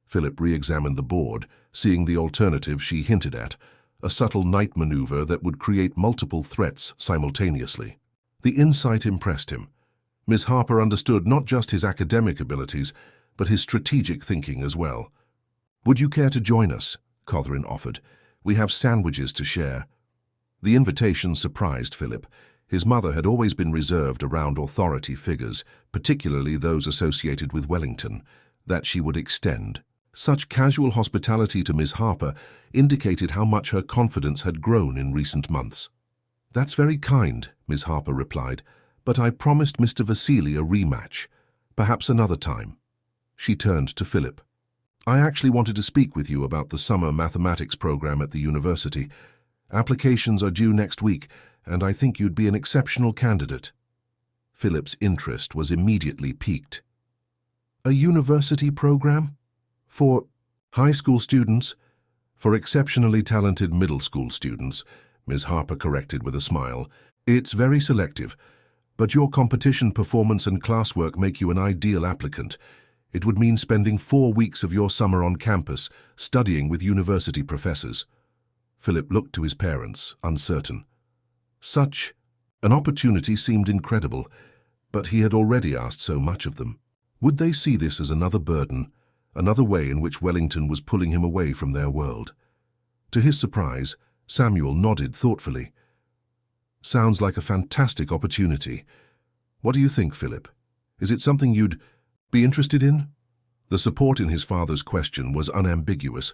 Speaker 1: Philip re-examined the board, seeing the alternative she hinted at, a subtle knight maneuver that would create multiple threats simultaneously. The insight impressed him. Miss Harper understood not just his academic abilities, but his strategic thinking as well. "Would you care to join us?" Catherine offered. "We have sandwiches to share." The invitation surprised Philip. His mother had always been reserved around authority figures, particularly those associated with Wellington, that she would extend. Such casual hospitality to Miss Harper indicated how much her confidence had grown in recent months. "That's very kind," Miss Harper replied, "but I promised Mr. Vasily a rematch. Perhaps another time." She turned to Philip. "I actually wanted to speak with you about the summer mathematics program at the university. Applications are due next week, and I think you'd be an exceptional candidate." Philip's interest was immediately piqued. "A university program? For high school students?" "For exceptionally talented middle school students," Ms. Harper corrected with a smile. "It's very selective, but your competition performance and classwork make you an ideal applicant. It would mean spending 4 weeks of your summer on campus, studying with university professors." Philip looked to his parents, uncertain. Such an opportunity seemed incredible, but he had already asked so much of them. Would they see this as another burden, another way in which Wellington was pulling him away from their world? To his surprise, Samuel nodded thoughtfully. "Sounds like a fantastic opportunity. What do you think, Philip? Is it something you'd be interested in?" The support in his father's question was unambiguous,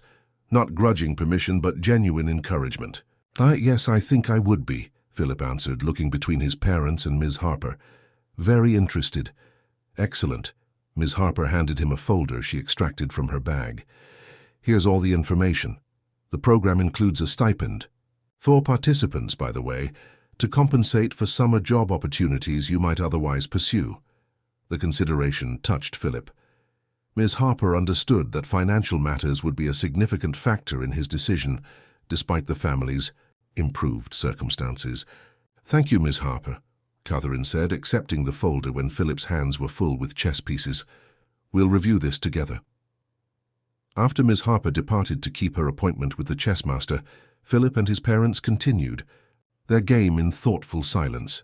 Speaker 1: not grudging permission but genuine encouragement. Yes, I think I would be," Philip answered, looking between his parents and Ms. Harper. "Very interested." "Excellent." Ms. Harper handed him a folder she extracted from her bag. "Here's all the information. The program includes a stipend for participants, by the way, to compensate for summer job opportunities you might otherwise pursue." The consideration touched Philip. Ms. Harper understood that financial matters would be a significant factor in his decision, despite the family's improved circumstances. "Thank you, Ms. Harper." Catherine said, accepting the folder when Philip's hands were full with chess pieces. "We'll review this together." After Miss Harper departed to keep her appointment with the chess master, Philip and his parents continued their game in thoughtful silence.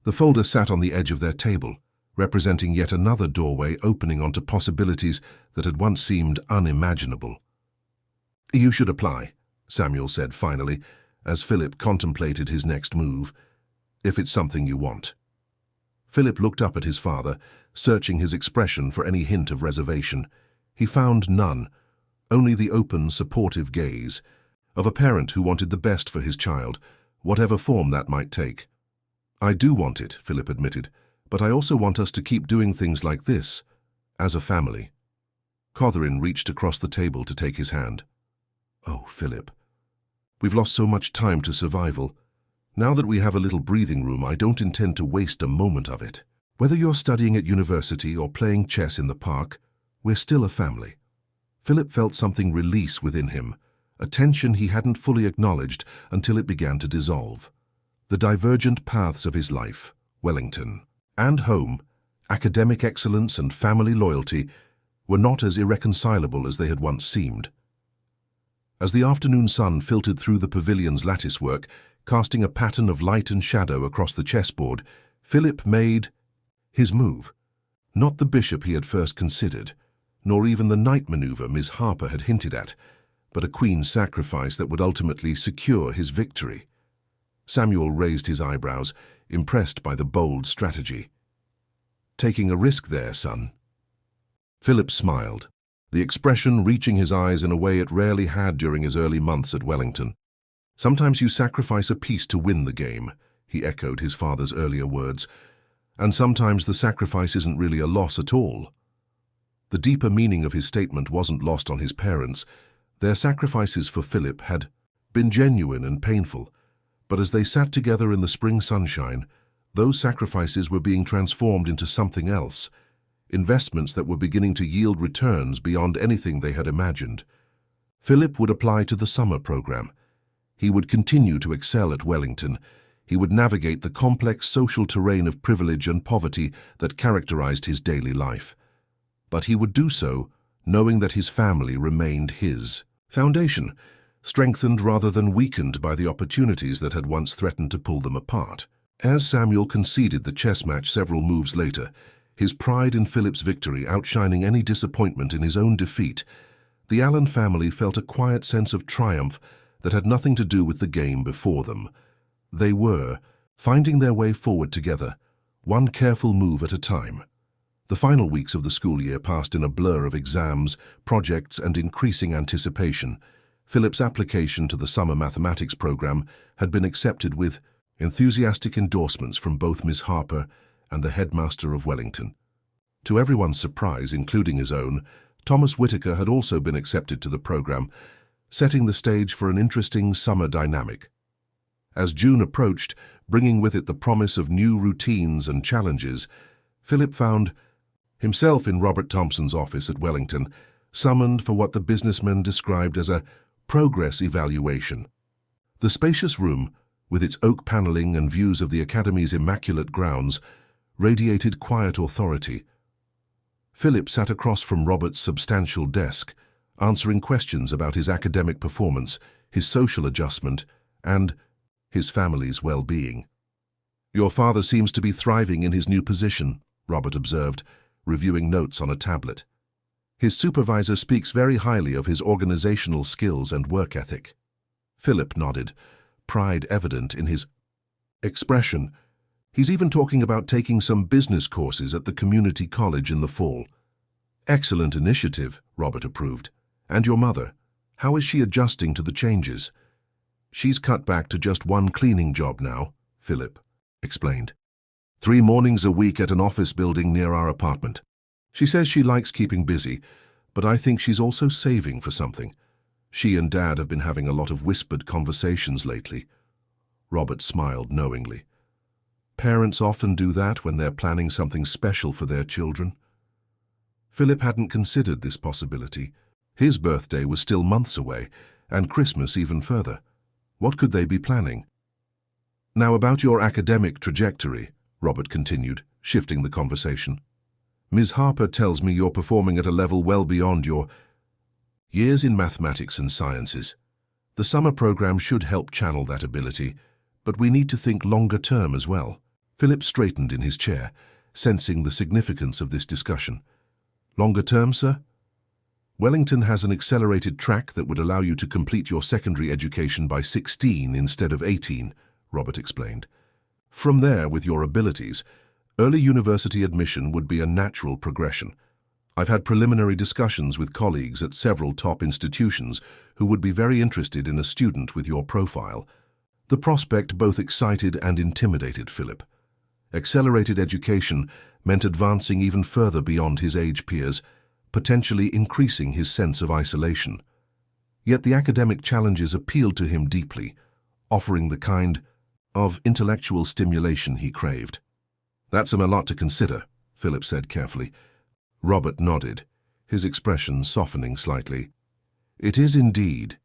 Speaker 1: The folder sat on the edge of their table, representing yet another doorway opening onto possibilities that had once seemed unimaginable. "You should apply," Samuel said finally, as Philip contemplated his next move, "if it's something you want." Philip looked up at his father, searching his expression for any hint of reservation. He found none, only the open, supportive gaze of a parent who wanted the best for his child, whatever form that might take. "I do want it," Philip admitted, "but I also want us to keep doing things like this, as a family." Catherine reached across the table to take his hand. "Oh, Philip, we've lost so much time to survival. Now that we have a little breathing room, I don't intend to waste a moment of it. Whether you're studying at university or playing chess in the park, we're still a family." Philip felt something release within him, a tension he hadn't fully acknowledged until it began to dissolve. The divergent paths of his life, Wellington and home, academic excellence and family loyalty, were not as irreconcilable as they had once seemed. As the afternoon sun filtered through the pavilion's latticework, casting a pattern of light and shadow across the chessboard, Philip made his move. Not the bishop he had first considered, nor even the knight maneuver Miss Harper had hinted at, but a queen's sacrifice that would ultimately secure his victory. Samuel raised his eyebrows, impressed by the bold strategy. "Taking a risk there, son?" Philip smiled, the expression reaching his eyes in a way it rarely had during his early months at Wellington. "Sometimes you sacrifice a piece to win the game," he echoed his father's earlier words, "and sometimes the sacrifice isn't really a loss at all." The deeper meaning of his statement wasn't lost on his parents. Their sacrifices for Philip had been genuine and painful, but as they sat together in the spring sunshine, those sacrifices were being transformed into something else, investments that were beginning to yield returns beyond anything they had imagined. Philip would apply to the summer program. He would continue to excel at Wellington. He would navigate the complex social terrain of privilege and poverty that characterized his daily life. But he would do so knowing that his family remained his foundation, strengthened rather than weakened by the opportunities that had once threatened to pull them apart. As Samuel conceded the chess match several moves later, his pride in Philip's victory outshining any disappointment in his own defeat, the Allen family felt a quiet sense of triumph that had nothing to do with the game before them. They were finding their way forward together, one careful move at a time. The final weeks of the school year passed in a blur of exams, projects, and increasing anticipation. Philip's application to the summer mathematics program had been accepted with enthusiastic endorsements from both Miss Harper and the headmaster of Wellington. To everyone's surprise, including his own, Thomas Whitaker had also been accepted to the program, setting the stage for an interesting summer dynamic. As June approached, bringing with it the promise of new routines and challenges, Philip found himself in Robert Thompson's office at Wellington, summoned for what the businessman described as a progress evaluation. The spacious room, with its oak paneling and views of the Academy's immaculate grounds, radiated quiet authority. Philip sat across from Robert's substantial desk, answering questions about his academic performance, his social adjustment, and his family's well-being. "Your father seems to be thriving in his new position," Robert observed, reviewing notes on a tablet. "His supervisor speaks very highly of his organizational skills and work ethic." Philip nodded, pride evident in his expression. "He's even talking about taking some business courses at the community college in the fall." "Excellent initiative," Robert approved. "And your mother? How is she adjusting to the changes?" "She's cut back to just one cleaning job now," Philip explained. 3 mornings a week at an office building near our apartment. She says she likes keeping busy, but I think she's also saving for something. She and Dad have been having a lot of whispered conversations lately." Robert smiled knowingly. Parents often do that when they're planning something special for their children. Philip hadn't considered this possibility. His birthday was still months away, and Christmas even further. What could they be planning? "Now about your academic trajectory," Robert continued, shifting the conversation. Ms. Harper tells me you're performing at a level well beyond your years in mathematics and sciences. The summer program should help channel that ability, but we need to think longer term as well. Philip straightened in his chair, sensing the significance of this discussion. Longer term, sir? Wellington has an accelerated track that would allow you to complete your secondary education by 16 instead of 18, Robert explained. From there, with your abilities, early university admission would be a natural progression. I've had preliminary discussions with colleagues at several top institutions who would be very interested in a student with your profile. The prospect both excited and intimidated Philip. Accelerated education meant advancing even further beyond his age peers, potentially increasing his sense of isolation. Yet the academic challenges appealed to him deeply, offering the kind of intellectual stimulation he craved. That's a lot to consider, Philip said carefully. Robert nodded, his expression softening slightly. It is indeed,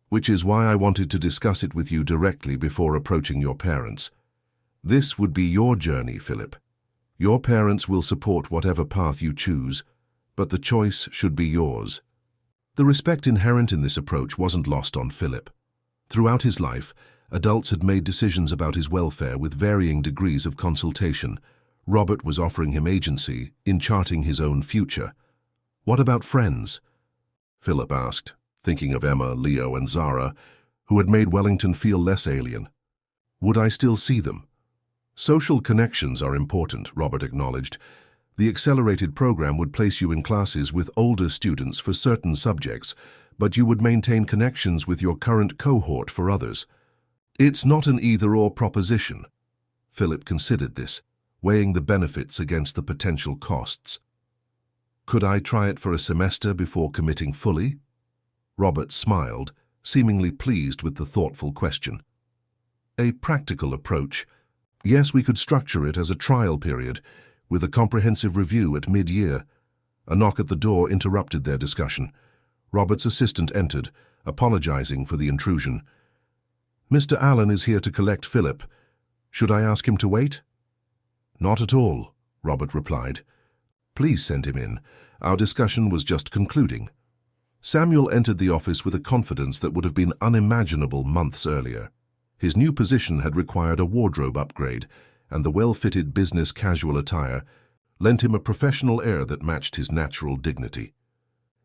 Speaker 1: which is why I wanted to discuss it with you directly before approaching your parents. This would be your journey, Philip. Your parents will support whatever path you choose, but the choice should be yours. The respect inherent in this approach wasn't lost on Philip. Throughout his life, adults had made decisions about his welfare with varying degrees of consultation. Robert was offering him agency in charting his own future. What about friends? Philip asked, thinking of Emma, Leo, and Zara, who had made Wellington feel less alien. Would I still see them? Social connections are important, Robert acknowledged. The accelerated program would place you in classes with older students for certain subjects, but you would maintain connections with your current cohort for others. It's not an either-or proposition. Philip considered this, weighing the benefits against the potential costs. Could I try it for a semester before committing fully? Robert smiled, seemingly pleased with the thoughtful question. A practical approach. Yes, we could structure it as a trial period, with a comprehensive review at mid-year. A knock at the door interrupted their discussion. Robert's assistant entered, apologizing for the intrusion. Mr. Allen is here to collect Philip. Should I ask him to wait? Not at all, Robert replied. Please send him in. Our discussion was just concluding. Samuel entered the office with a confidence that would have been unimaginable months earlier. His new position had required a wardrobe upgrade, and the well-fitted business casual attire lent him a professional air that matched his natural dignity.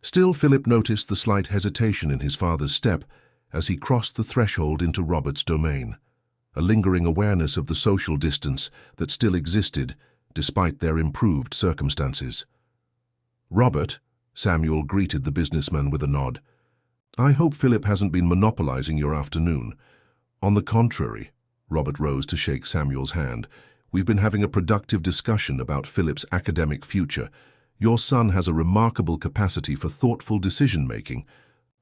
Speaker 1: Still, Philip noticed the slight hesitation in his father's step as he crossed the threshold into Robert's domain, a lingering awareness of the social distance that still existed despite their improved circumstances. Robert, Samuel greeted the businessman with a nod. I hope Philip hasn't been monopolizing your afternoon. On the contrary, Robert rose to shake Samuel's hand. We've been having a productive discussion about Philip's academic future. Your son has a remarkable capacity for thoughtful decision-making.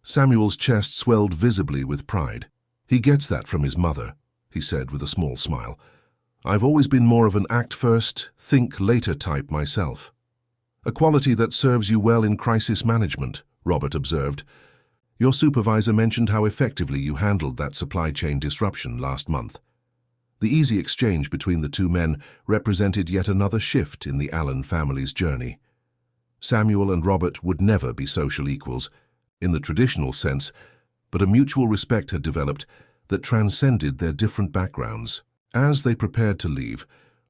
Speaker 1: Samuel's chest swelled visibly with pride. He gets that from his mother, he said with a small smile. I've always been more of an act first, think later type myself. A quality that serves you well in crisis management, Robert observed. Your supervisor mentioned how effectively you handled that supply chain disruption last month. The easy exchange between the two men represented yet another shift in the Allen family's journey. Samuel and Robert would never be social equals, in the traditional sense, but a mutual respect had developed that transcended their different backgrounds. As they prepared to leave,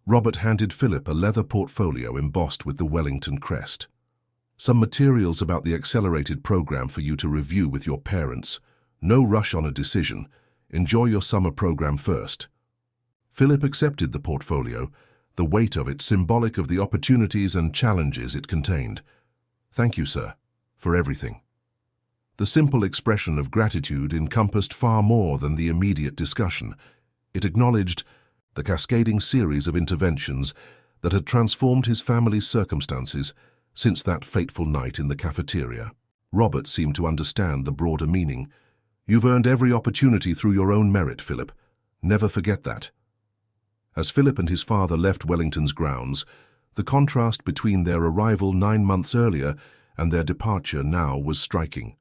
Speaker 1: Robert handed Philip a leather portfolio embossed with the Wellington crest. Some materials about the accelerated program for you to review with your parents. No rush on a decision. Enjoy your summer program first. Philip accepted the portfolio, the weight of it symbolic of the opportunities and challenges it contained. Thank you, sir, for everything. The simple expression of gratitude encompassed far more than the immediate discussion. It acknowledged the cascading series of interventions that had transformed his family's circumstances since that fateful night in the cafeteria. Robert seemed to understand the broader meaning. You've earned every opportunity through your own merit, Philip. Never forget that. As Philip and his father left Wellington's grounds, the contrast between their arrival 9 months earlier and their departure now was striking.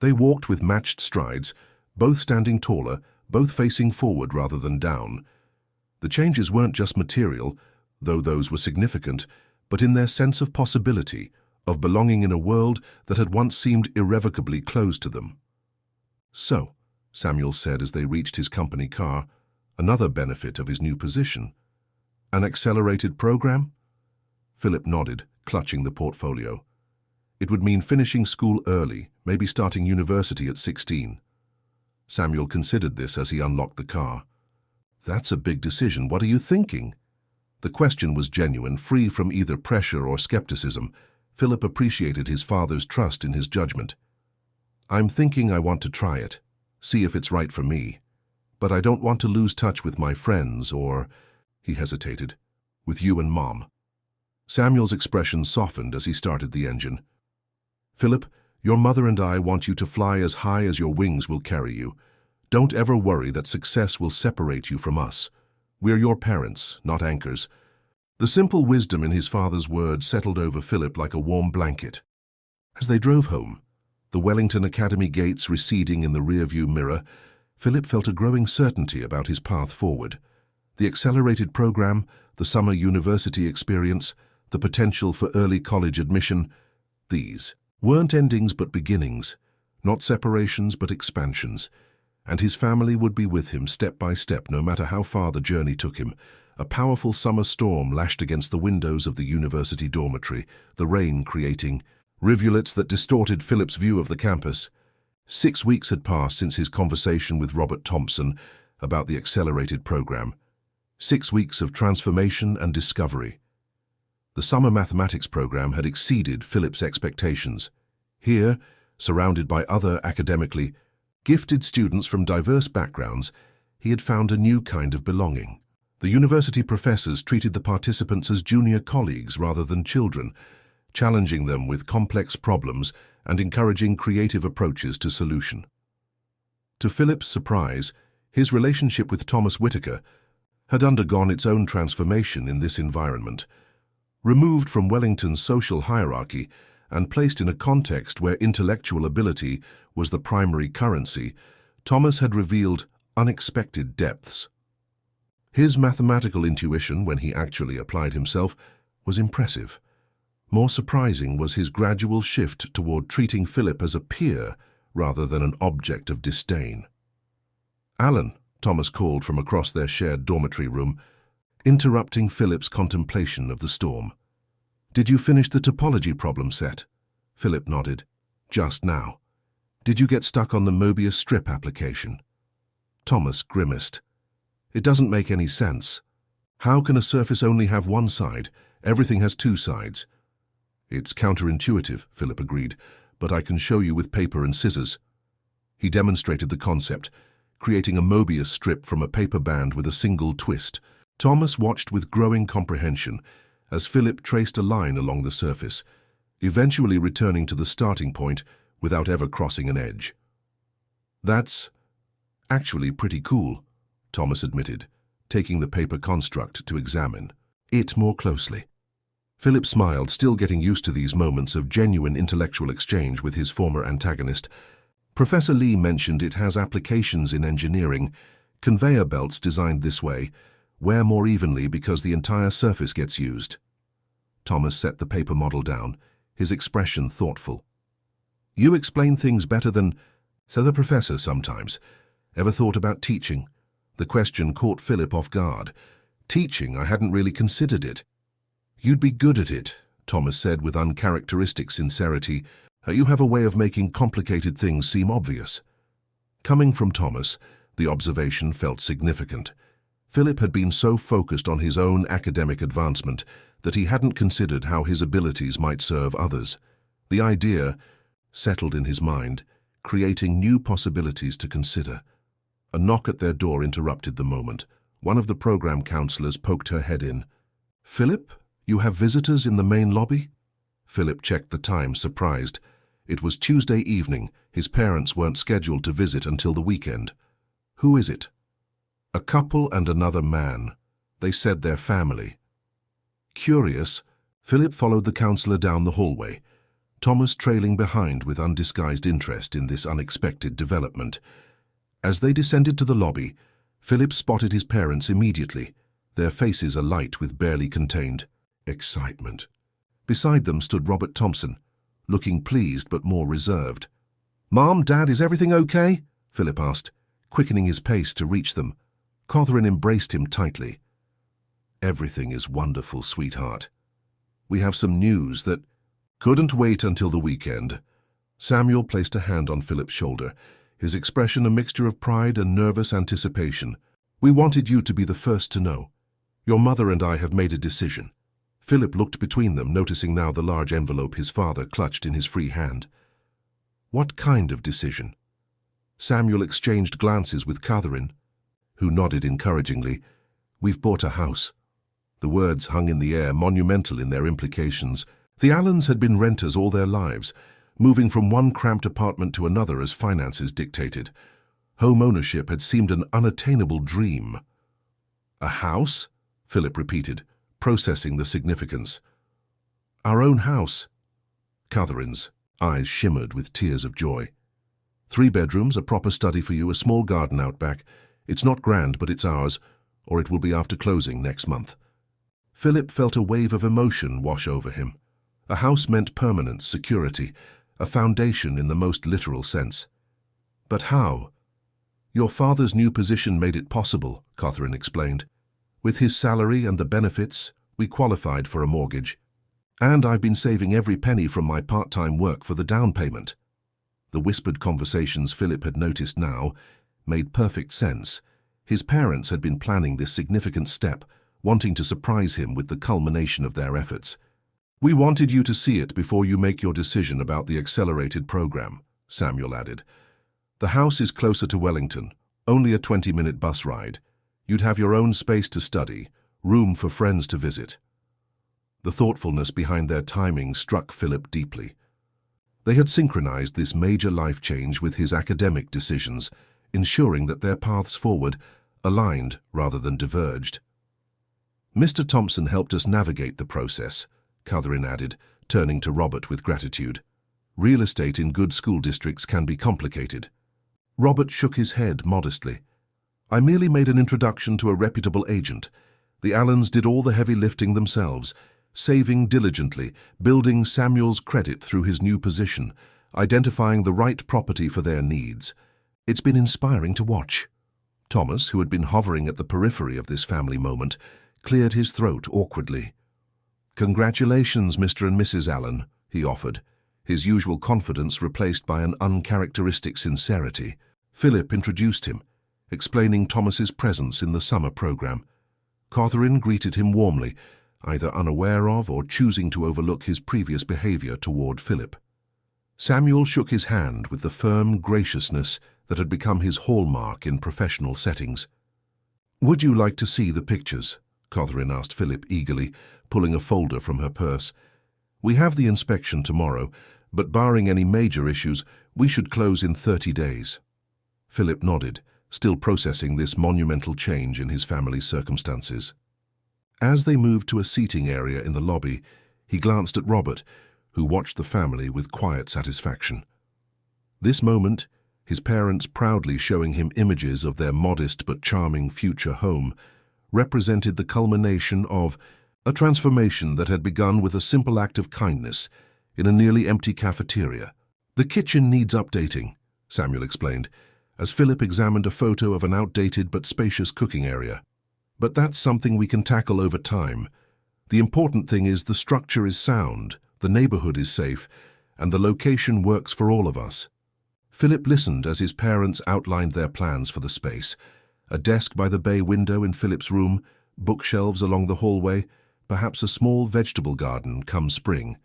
Speaker 1: They walked with matched strides, both standing taller, both facing forward rather than down. The The changes weren't just material, though those were significant, but in their sense of possibility, of belonging in a world that had once seemed irrevocably closed to them. "So," Samuel said as they reached his company car, another benefit of his new position. "An accelerated program?" Philip nodded, clutching the portfolio. It would mean finishing school early, maybe starting university at 16. Samuel considered this as he unlocked the car. "That's a big decision. What are you thinking?" The question was genuine, free from either pressure or skepticism. Philip appreciated his father's trust in his judgment. "I'm thinking I want to try it, see if it's right for me. But I don't want to lose touch with my friends or," he hesitated, "with you and Mom." Samuel's expression softened as he started the engine. "Philip, your mother and I want you to fly as high as your wings will carry you. Don't ever worry that success will separate you from us. We're your parents, not anchors." The simple wisdom in his father's words settled over Philip like a warm blanket. As they drove home, the Wellington Academy gates receding in the rearview mirror, Philip felt a growing certainty about his path forward. The accelerated program, the summer university experience, the potential for early college admission, these weren't endings but beginnings, not separations but expansions, and his family would be with him step by step no matter how far the journey took him. A powerful summer storm lashed against the windows of the university dormitory, the rain creating rivulets that distorted Philip's view of the campus. 6 weeks had passed since his conversation with Robert Thompson about the accelerated program. 6 weeks of transformation and discovery. The summer mathematics program had exceeded Philip's expectations. Here, surrounded by other academically gifted students from diverse backgrounds, he had found a new kind of belonging. The university professors treated the participants as junior colleagues rather than children, challenging them with complex problems and encouraging creative approaches to solution. To Philip's surprise, his relationship with Thomas Whitaker had undergone its own transformation in this environment. Removed from Wellington's social hierarchy and placed in a context where intellectual ability was the primary currency, Thomas had revealed unexpected depths. His mathematical intuition, when he actually applied himself, was impressive. More surprising was his gradual shift toward treating Philip as a peer rather than an object of disdain. "Alan," Thomas called from across their shared dormitory room, interrupting Philip's contemplation of the storm. "Did you finish the topology problem set?" Philip nodded. "Just now. Did you get stuck on the Mobius strip application?" Thomas grimaced. "It doesn't make any sense. How can a surface only have one side? Everything has two sides." "It's counterintuitive," Philip agreed, "but I can show you with paper and scissors." He demonstrated the concept, creating a Mobius strip from a paper band with a single twist. Thomas watched with growing comprehension as Philip traced a line along the surface, eventually returning to the starting point without ever crossing an edge. "That's actually pretty cool," Thomas admitted, taking the paper construct to examine it more closely. Philip smiled, still getting used to these moments of genuine intellectual exchange with his former antagonist. "Professor Lee mentioned it has applications in engineering. Conveyor belts designed this way wear more evenly because the entire surface gets used." Thomas set the paper model down, his expression thoughtful. "You explain things better than so the professor sometimes. Ever thought about teaching?" The question caught Philip off guard. Teaching, I hadn't really considered it. "You'd be good at it," Thomas said with uncharacteristic sincerity. "You have a way of making complicated things seem obvious." Coming from Thomas, the observation felt significant. Philip had been so focused on his own academic advancement that he hadn't considered how his abilities might serve others. The idea settled in his mind, creating new possibilities to consider. A knock at their door interrupted the moment. One of the program counselors poked her head in. "Philip, you have visitors in the main lobby?" Philip checked the time, surprised. It was Tuesday evening. His parents weren't scheduled to visit until the weekend. "Who is it?" "A couple and another man. They said they're family." Curious, Philip followed the counselor down the hallway, Thomas trailing behind with undisguised interest in this unexpected development. As they descended to the lobby, Philip spotted his parents immediately. their faces alight with barely contained excitement. Beside them stood Robert Thompson, looking pleased but more reserved. "Mom, Dad, is everything okay?" Philip asked, quickening his pace to reach them. Catherine embraced him tightly. "Everything is wonderful, sweetheart. We have some news that couldn't wait until the weekend." Samuel placed a hand on Philip's shoulder, his expression a mixture of pride and nervous anticipation. "We wanted you to be the first to know. Your mother and I have made a decision." Philip looked between them, noticing now the large envelope his father clutched in his free hand. "What kind of decision?" Samuel exchanged glances with Catherine, who nodded encouragingly. "We've bought a house." The words hung in the air, monumental in their implications. The Allens had been renters all their lives, moving from one cramped apartment to another as finances dictated. Home ownership had seemed an unattainable dream. "A house?" Philip repeated, processing the significance. "Our own house." Catherine's eyes shimmered with tears of joy. 3 bedrooms, a proper study for you, a small garden out back. It's not grand, but it's ours, or it will be after closing next month. Philip felt a wave of emotion wash over him. A house meant permanence, security, a foundation in the most literal sense. "But how?" "Your father's new position made it possible," Catherine explained. "With his salary and the benefits, we qualified for a mortgage. And I've been saving every penny from my part-time work for the down payment." The whispered conversations Philip had noticed now made perfect sense. His parents had been planning this significant step, wanting to surprise him with the culmination of their efforts. "We wanted you to see it before you make your decision about the accelerated program," Samuel added. "The house is closer to Wellington, only a 20-minute bus ride. You'd have your own space to study, room for friends to visit." The thoughtfulness behind their timing struck Philip deeply. They had synchronized this major life change with his academic decisions, ensuring that their paths forward aligned rather than diverged. "Mr. Thompson helped us navigate the process," Catherine added, turning to Robert with gratitude. "Real estate in good school districts can be complicated." Robert shook his head modestly. "I merely made an introduction to a reputable agent. The Allens did all the heavy lifting themselves, saving diligently, building Samuel's credit through his new position, identifying the right property for their needs. It's been inspiring to watch." Thomas, who had been hovering at the periphery of this family moment, cleared his throat awkwardly. "Congratulations, Mr. and Mrs. Allen," he offered, his usual confidence replaced by an uncharacteristic sincerity. Philip introduced him, explaining Thomas's presence in the summer program. Catherine greeted him warmly, either unaware of or choosing to overlook his previous behavior toward Philip. Samuel shook his hand with the firm graciousness that had become his hallmark in professional settings. "Would you like to see the pictures?" Catherine asked Philip eagerly, pulling a folder from her purse. "We have the inspection tomorrow, but barring any major issues, we should close in 30 days. Philip nodded, still processing this monumental change in his family's circumstances. As they moved to a seating area in the lobby, he glanced at Robert, who watched the family with quiet satisfaction. This moment, his parents proudly showing him images of their modest but charming future home, represented the culmination of a transformation that had begun with a simple act of kindness in a nearly empty cafeteria. "The kitchen needs updating," Samuel explained, as Philip examined a photo of an outdated but spacious cooking area. "But that's something we can tackle over time. The important thing is the structure is sound, the neighborhood is safe, and the location works for all of us." Philip listened as his parents outlined their plans for the space. A desk by the bay window in Philip's room, bookshelves along the hallway, perhaps a small vegetable garden come spring.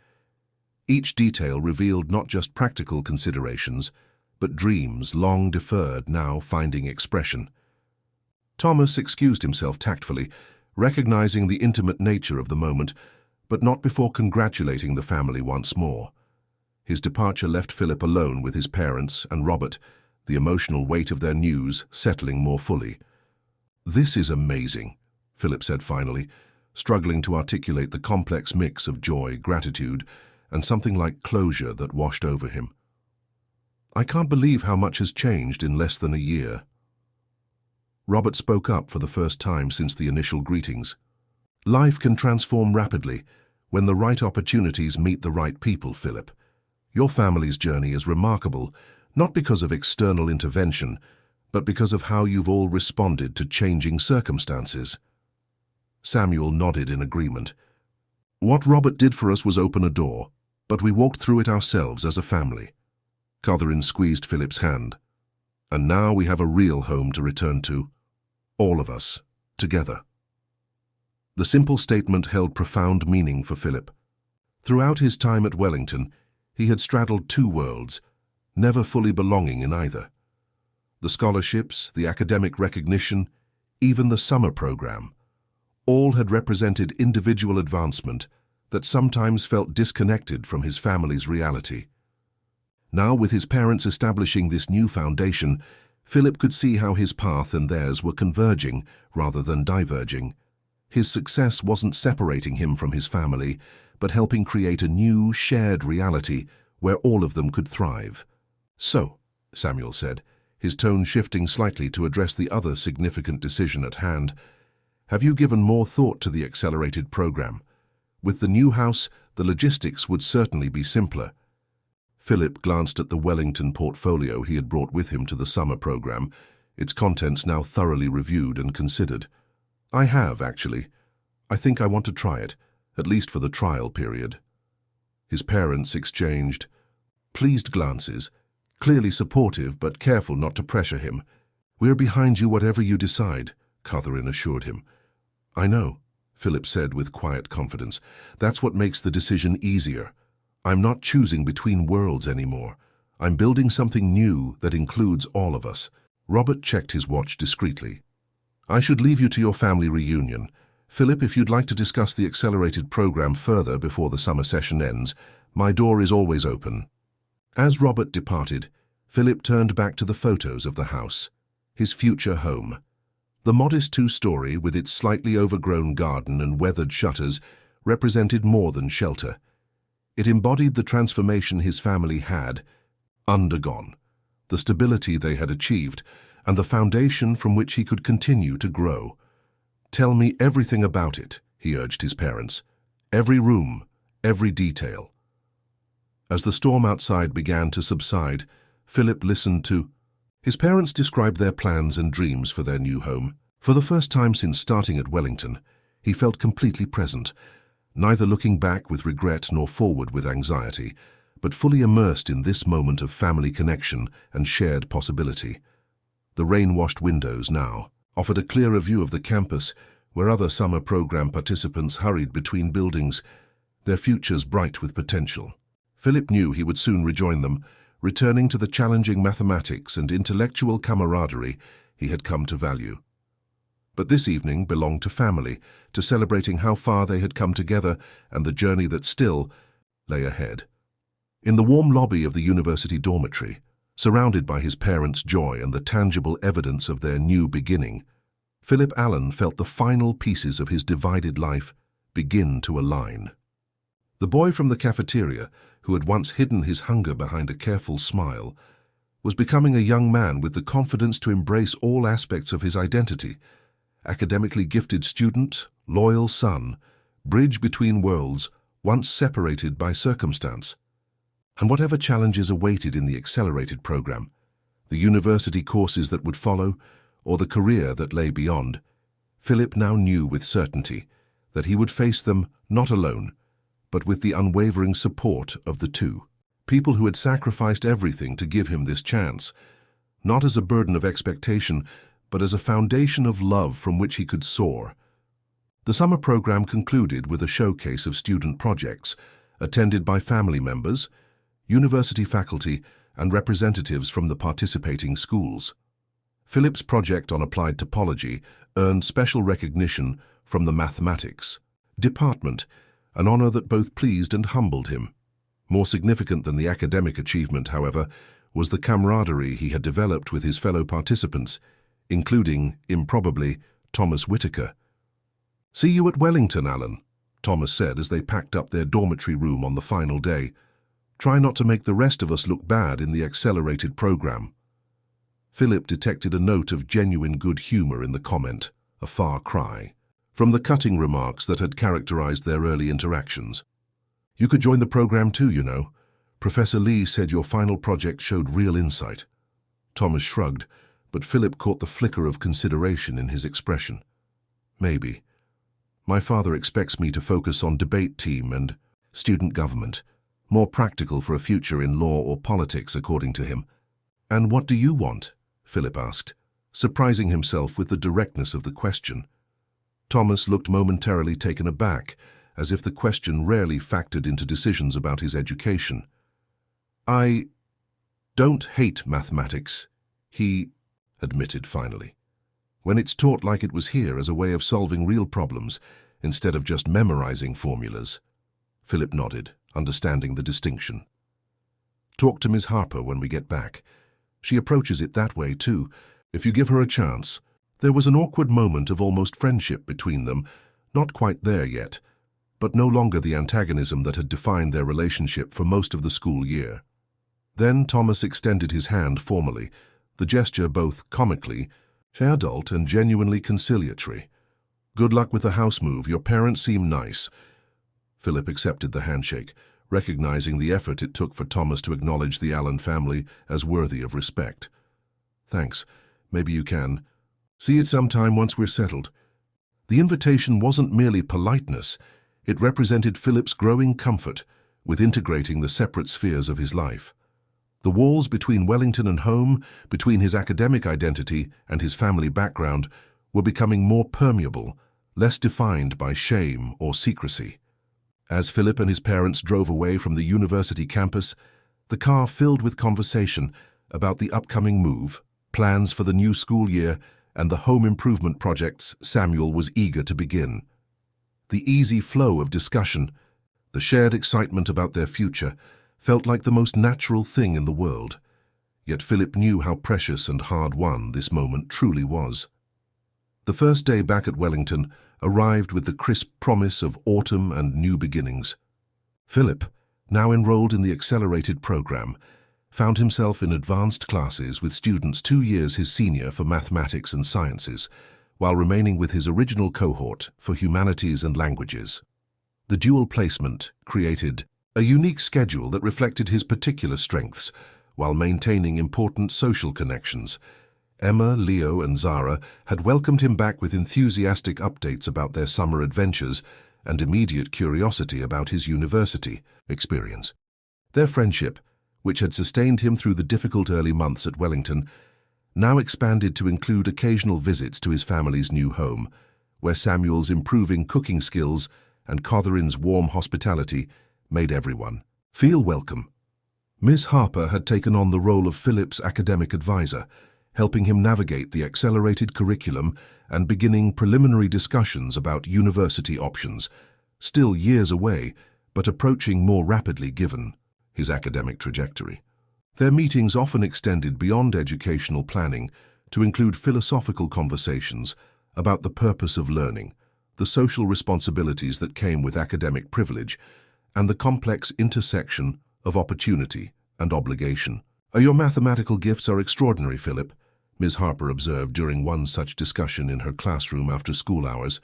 Speaker 1: Each detail revealed not just practical considerations, but dreams long deferred now finding expression. Thomas excused himself tactfully, recognizing the intimate nature of the moment, but not before congratulating the family once more. His departure left Philip alone with his parents and Robert, the emotional weight of their news settling more fully. "This is amazing," Philip said finally, struggling to articulate the complex mix of joy, gratitude, and something like closure that washed over him. "I can't believe how much has changed in less than a year." Robert spoke up for the first time since the initial greetings. Life can transform rapidly when the right opportunities meet the right people, Philip. Your family's journey is remarkable, not because of external intervention, but because of how you've all responded to changing circumstances. Samuel nodded in agreement. What Robert did for us was open a door, but we walked through it ourselves as a family. Catherine squeezed Philip's hand. And now we have a real home to return to. All of us, together. The simple statement held profound meaning for Philip. Throughout his time at Wellington, he had straddled two worlds, never fully belonging in either. The scholarships, the academic recognition, even the summer program, all had represented individual advancement that sometimes felt disconnected from his family's reality. Now, with his parents establishing this new foundation, Philip could see how his path and theirs were converging rather than diverging. His success wasn't separating him from his family, but helping create a new, shared reality where all of them could thrive. So, Samuel said, his tone shifting slightly to address the other significant decision at hand, have you given more thought to the accelerated program? With the new house, the logistics would certainly be simpler. Philip glanced at the Wellington portfolio he had brought with him to the summer program, its contents now thoroughly reviewed and considered. I have, actually. I think I want to try it, at least for the trial period. His parents exchanged pleased glances, clearly supportive but careful not to pressure him. We're behind you whatever you decide, Catherine assured him. I know, Philip said with quiet confidence. That's what makes the decision easier. I'm not choosing between worlds anymore. I'm building something new that includes all of us. Robert checked his watch discreetly. I should leave you to your family reunion. Philip, if you'd like to discuss the accelerated program further before the summer session ends, my door is always open. As Robert departed, Philip turned back to the photos of the house, his future home. The modest two-story, with its slightly overgrown garden and weathered shutters, represented more than shelter. It embodied the transformation his family had undergone, the stability they had achieved, and the foundation from which he could continue to grow. Tell me everything about it, he urged his parents. Every room, every detail. As the storm outside began to subside, Philip listened to his parents describe their plans and dreams for their new home. For the first time since starting at Wellington, he felt completely present, neither looking back with regret nor forward with anxiety, but fully immersed in this moment of family connection and shared possibility. The rain-washed windows now offered a clearer view of the campus, where other summer program participants hurried between buildings, their futures bright with potential. Philip knew he would soon rejoin them, returning to the challenging mathematics and intellectual camaraderie he had come to value. But this evening belonged to family, to celebrating how far they had come together and the journey that still lay ahead. In the warm lobby of the university dormitory, surrounded by his parents' joy and the tangible evidence of their new beginning, Philip Allen felt the final pieces of his divided life begin to align. The boy from the cafeteria, who had once hidden his hunger behind a careful smile, was becoming a young man with the confidence to embrace all aspects of his identity. Academically gifted student, loyal son, bridge between worlds, once separated by circumstance. And whatever challenges awaited in the accelerated program, the university courses that would follow, or the career that lay beyond, Philip now knew with certainty that he would face them not alone, but with the unwavering support of the two. People who had sacrificed everything to give him this chance, not as a burden of expectation, but as a foundation of love from which he could soar. The summer program concluded with a showcase of student projects, attended by family members, university faculty, and representatives from the participating schools. Philip's project on applied topology earned special recognition from the mathematics department, an honor that both pleased and humbled him. More significant than the academic achievement, however, was the camaraderie he had developed with his fellow participants, including, improbably, Thomas Whitaker. "See you at Wellington, Alan," Thomas said as they packed up their dormitory room on the final day. "Try not to make the rest of us look bad in the accelerated program." Philip detected a note of genuine good humor in the comment, a far cry from the cutting remarks that had characterized their early interactions. "You could join the program too, you know. Professor Lee said your final project showed real insight." Thomas shrugged, but Philip caught the flicker of consideration in his expression. "Maybe. My father expects me to focus on debate team and student government, more practical for a future in law or politics, according to him." "And what do you want?" Philip asked, surprising himself with the directness of the question. Thomas looked momentarily taken aback, as if the question rarely factored into decisions about his education. "I don't hate mathematics," he admitted finally. "When it's taught like it was here as a way of solving real problems, instead of just memorizing formulas." Philip nodded, understanding the distinction. "Talk to Ms. Harper when we get back. She approaches it that way too, if you give her a chance." There was an awkward moment of almost friendship between them, not quite there yet, but no longer the antagonism that had defined their relationship for most of the school year. Then Thomas extended his hand formally, the gesture both comically adult and genuinely conciliatory. "Good luck with the house move. Your parents seem nice." Philip accepted the handshake, recognizing the effort it took for Thomas to acknowledge the Allen family as worthy of respect. "Thanks. Maybe you can. See it sometime once we're settled." The invitation wasn't merely politeness, it represented Philip's growing comfort with integrating the separate spheres of his life. The walls between Wellington and home, between his academic identity and his family background, were becoming more permeable, less defined by shame or secrecy. As Philip and his parents drove away from the university campus, the car filled with conversation about the upcoming move, plans for the new school year, and the home improvement projects Samuel was eager to begin. The easy flow of discussion, the shared excitement about their future, felt like the most natural thing in the world. Yet Philip knew how precious and hard-won this moment truly was. The first day back at Wellington arrived with the crisp promise of autumn and new beginnings. Philip, now enrolled in the accelerated program, found himself in advanced classes with students 2 years his senior for mathematics and sciences, while remaining with his original cohort for humanities and languages. The dual placement created a unique schedule that reflected his particular strengths, while maintaining important social connections. Emma, Leo, and Zara had welcomed him back with enthusiastic updates about their summer adventures and immediate curiosity about his university experience. Their friendship, which had sustained him through the difficult early months at Wellington, now expanded to include occasional visits to his family's new home, where Samuel's improving cooking skills and Catherine's warm hospitality made everyone feel welcome. Miss Harper had taken on the role of Philip's academic advisor, helping him navigate the accelerated curriculum and beginning preliminary discussions about university options, still years away, but approaching more rapidly given his academic trajectory. Their meetings often extended beyond educational planning to include philosophical conversations about the purpose of learning, the social responsibilities that came with academic privilege, and the complex intersection of opportunity and obligation. "Your mathematical gifts are extraordinary, Philip," Ms. Harper observed during one such discussion in her classroom after school hours.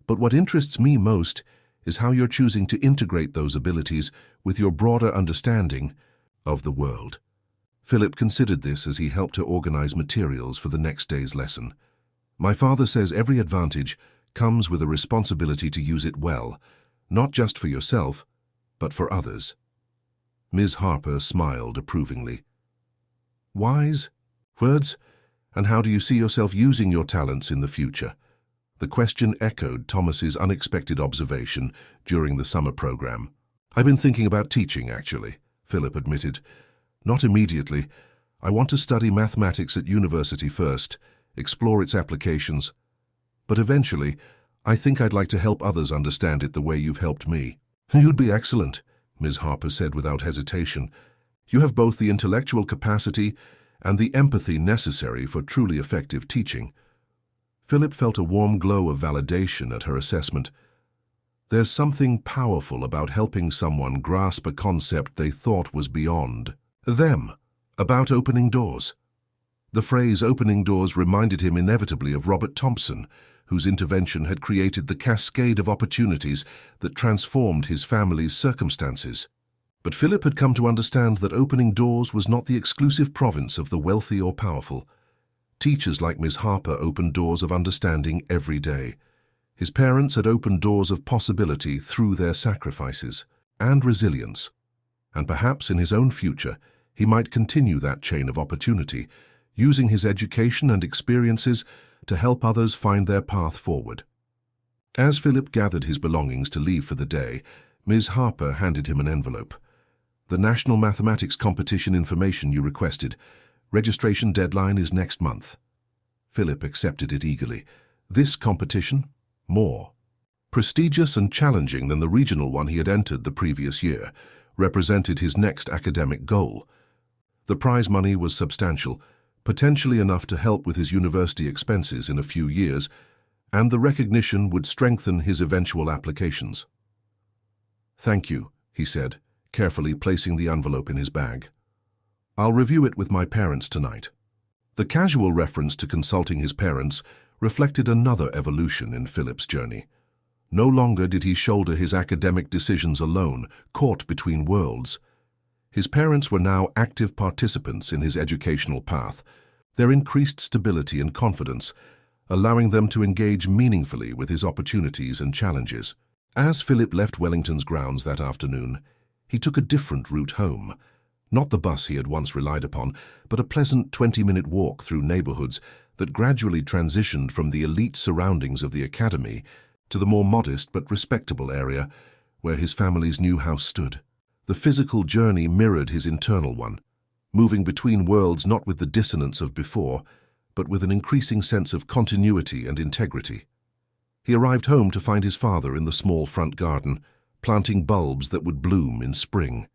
Speaker 1: "But what interests me most is how you're choosing to integrate those abilities with your broader understanding of the world." Philip considered this as he helped to organize materials for the next day's lesson. "My father says every advantage comes with a responsibility to use it well, not just for yourself, but for others." Ms. Harper smiled approvingly. "Wise words? And how do you see yourself using your talents in the future?" The question echoed Thomas's unexpected observation during the summer program. "I've been thinking about teaching, actually," Philip admitted. "Not immediately. I want to study mathematics at university first, explore its applications. But eventually, I think I'd like to help others understand it the way you've helped me." "You'd be excellent," Ms. Harper said without hesitation. "You have both the intellectual capacity and the empathy necessary for truly effective teaching." Philip felt a warm glow of validation at her assessment. There's something powerful about helping someone grasp a concept they thought was beyond them, about opening doors. The phrase opening doors reminded him inevitably of Robert Thompson, whose intervention had created the cascade of opportunities that transformed his family's circumstances. But Philip had come to understand that opening doors was not the exclusive province of the wealthy or powerful. Teachers like Ms. Harper opened doors of understanding every day. His parents had opened doors of possibility through their sacrifices and resilience. And perhaps in his own future, he might continue that chain of opportunity, using his education and experiences to help others find their path forward. As Philip gathered his belongings to leave for the day, Ms. Harper handed him an envelope. "The National Mathematics Competition information you requested. Registration deadline is next month." Philip accepted it eagerly. This competition? More prestigious and challenging than the regional one he had entered the previous year, represented his next academic goal. The prize money was substantial, potentially enough to help with his university expenses in a few years, and the recognition would strengthen his eventual applications. "Thank you," he said, carefully placing the envelope in his bag. "I'll review it with my parents tonight." The casual reference to consulting his parents reflected another evolution in Philip's journey. No longer did he shoulder his academic decisions alone, caught between worlds. His parents were now active participants in his educational path, their increased stability and confidence, allowing them to engage meaningfully with his opportunities and challenges. As Philip left Wellington's grounds that afternoon, he took a different route home. Not the bus he had once relied upon, but a pleasant 20-minute walk through neighborhoods that gradually transitioned from the elite surroundings of the academy to the more modest but respectable area where his family's new house stood. The physical journey mirrored his internal one, moving between worlds not with the dissonance of before, but with an increasing sense of continuity and integrity. He arrived home to find his father in the small front garden, planting bulbs that would bloom in spring.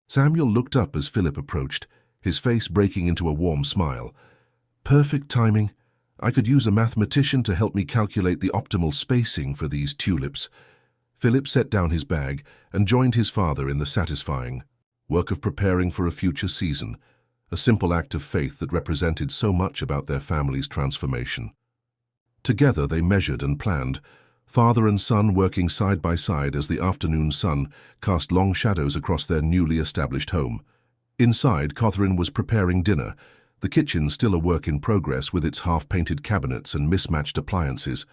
Speaker 1: Samuel looked up as Philip approached, his face breaking into a warm smile. "Perfect timing. I could use a mathematician to help me calculate the optimal spacing for these tulips." Philip set down his bag and joined his father in the satisfying work of preparing for a future season, a simple act of faith that represented so much about their family's transformation. Together they measured and planned, father and son working side by side as the afternoon sun cast long shadows across their newly established home. Inside, Catherine was preparing dinner, the kitchen still a work in progress with its half-painted cabinets and mismatched appliances.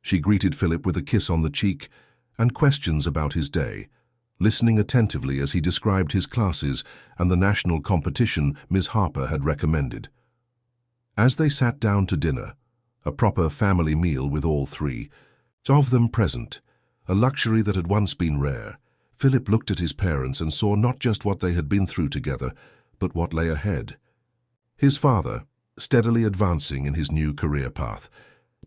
Speaker 1: She greeted Philip with a kiss on the cheek and questions about his day, listening attentively as he described his classes and the national competition Ms. Harper had recommended. As they sat down to dinner, a proper family meal with all three of them present, a luxury that had once been rare, Philip looked at his parents and saw not just what they had been through together, but what lay ahead. His father, steadily advancing in his new career path,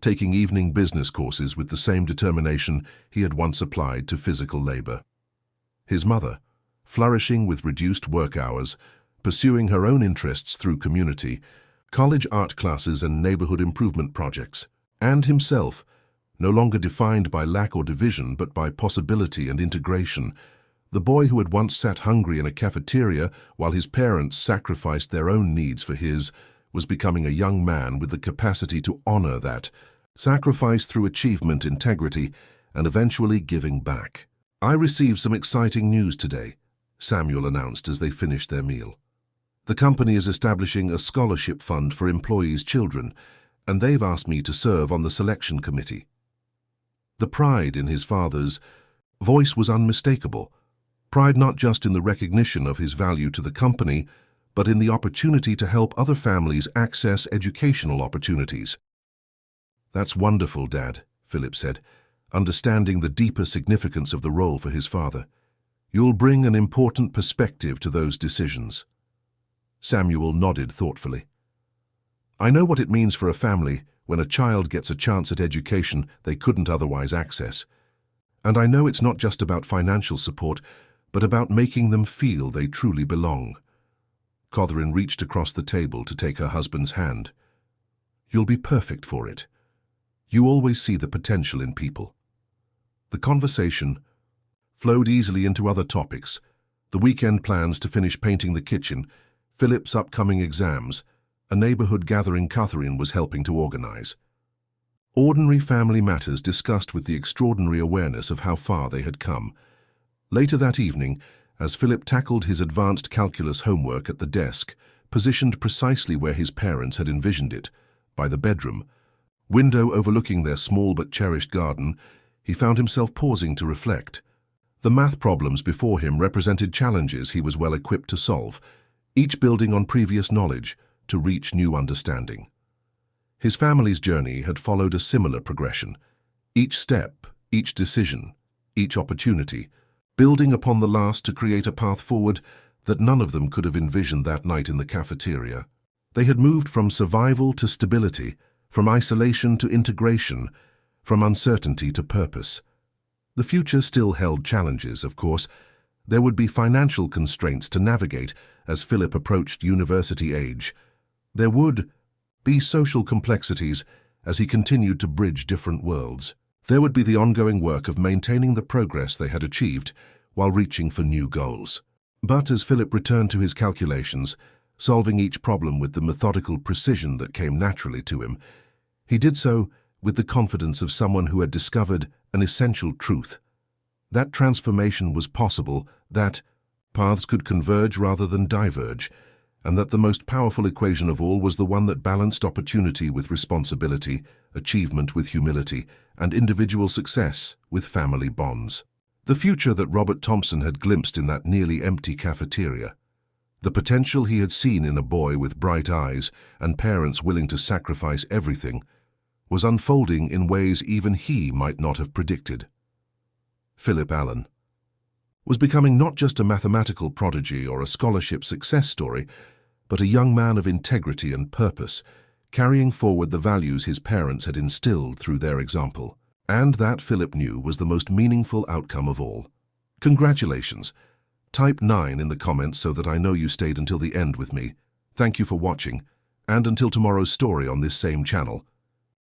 Speaker 1: taking evening business courses with the same determination he had once applied to physical labor. His mother, flourishing with reduced work hours, pursuing her own interests through community, college art classes and neighborhood improvement projects, and himself, no longer defined by lack or division but by possibility and integration, the boy who had once sat hungry in a cafeteria while his parents sacrificed their own needs for his, was becoming a young man with the capacity to honor that sacrifice through achievement, integrity, and eventually giving back. "I received some exciting news today," Samuel announced as they finished their meal. "The company is establishing a scholarship fund for employees' children, and they've asked me to serve on the selection committee." The pride in his father's voice was unmistakable. Pride not just in the recognition of his value to the company, but in the opportunity to help other families access educational opportunities. "That's wonderful, Dad," Philip said, understanding the deeper significance of the role for his father. "You'll bring an important perspective to those decisions." Samuel nodded thoughtfully. "I know what it means for a family when a child gets a chance at education they couldn't otherwise access. And I know it's not just about financial support, but about making them feel they truly belong." Catherine reached across the table to take her husband's hand. "You'll be perfect for it. You always see the potential in people." The conversation flowed easily into other topics: the weekend plans to finish painting the kitchen, Philip's upcoming exams, a neighborhood gathering Catherine was helping to organize. Ordinary family matters discussed with the extraordinary awareness of how far they had come. Later that evening, as Philip tackled his advanced calculus homework at the desk, positioned precisely where his parents had envisioned it, by the bedroom, window overlooking their small but cherished garden, he found himself pausing to reflect. The math problems before him represented challenges he was well equipped to solve, each building on previous knowledge to reach new understanding. His family's journey had followed a similar progression. Each step, each decision, each opportunity, building upon the last to create a path forward that none of them could have envisioned that night in the cafeteria. They had moved from survival to stability, from isolation to integration, from uncertainty to purpose. The future still held challenges, of course. There would be financial constraints to navigate as Philip approached university age. There would be social complexities as he continued to bridge different worlds. There would be the ongoing work of maintaining the progress they had achieved while reaching for new goals. But as Philip returned to his calculations, solving each problem with the methodical precision that came naturally to him, he did so with the confidence of someone who had discovered an essential truth. That transformation was possible, that paths could converge rather than diverge, and that the most powerful equation of all was the one that balanced opportunity with responsibility, achievement with humility, and individual success with family bonds. The future that Robert Thompson had glimpsed in that nearly empty cafeteria, the potential he had seen in a boy with bright eyes and parents willing to sacrifice everything, was unfolding in ways even he might not have predicted. Philip Allen was becoming not just a mathematical prodigy or a scholarship success story, but a young man of integrity and purpose, carrying forward the values his parents had instilled through their example. And that, Philip knew, was the most meaningful outcome of all. Congratulations. Type 9 in the comments so that I know you stayed until the end with me. Thank you for watching, and until tomorrow's story on this same channel.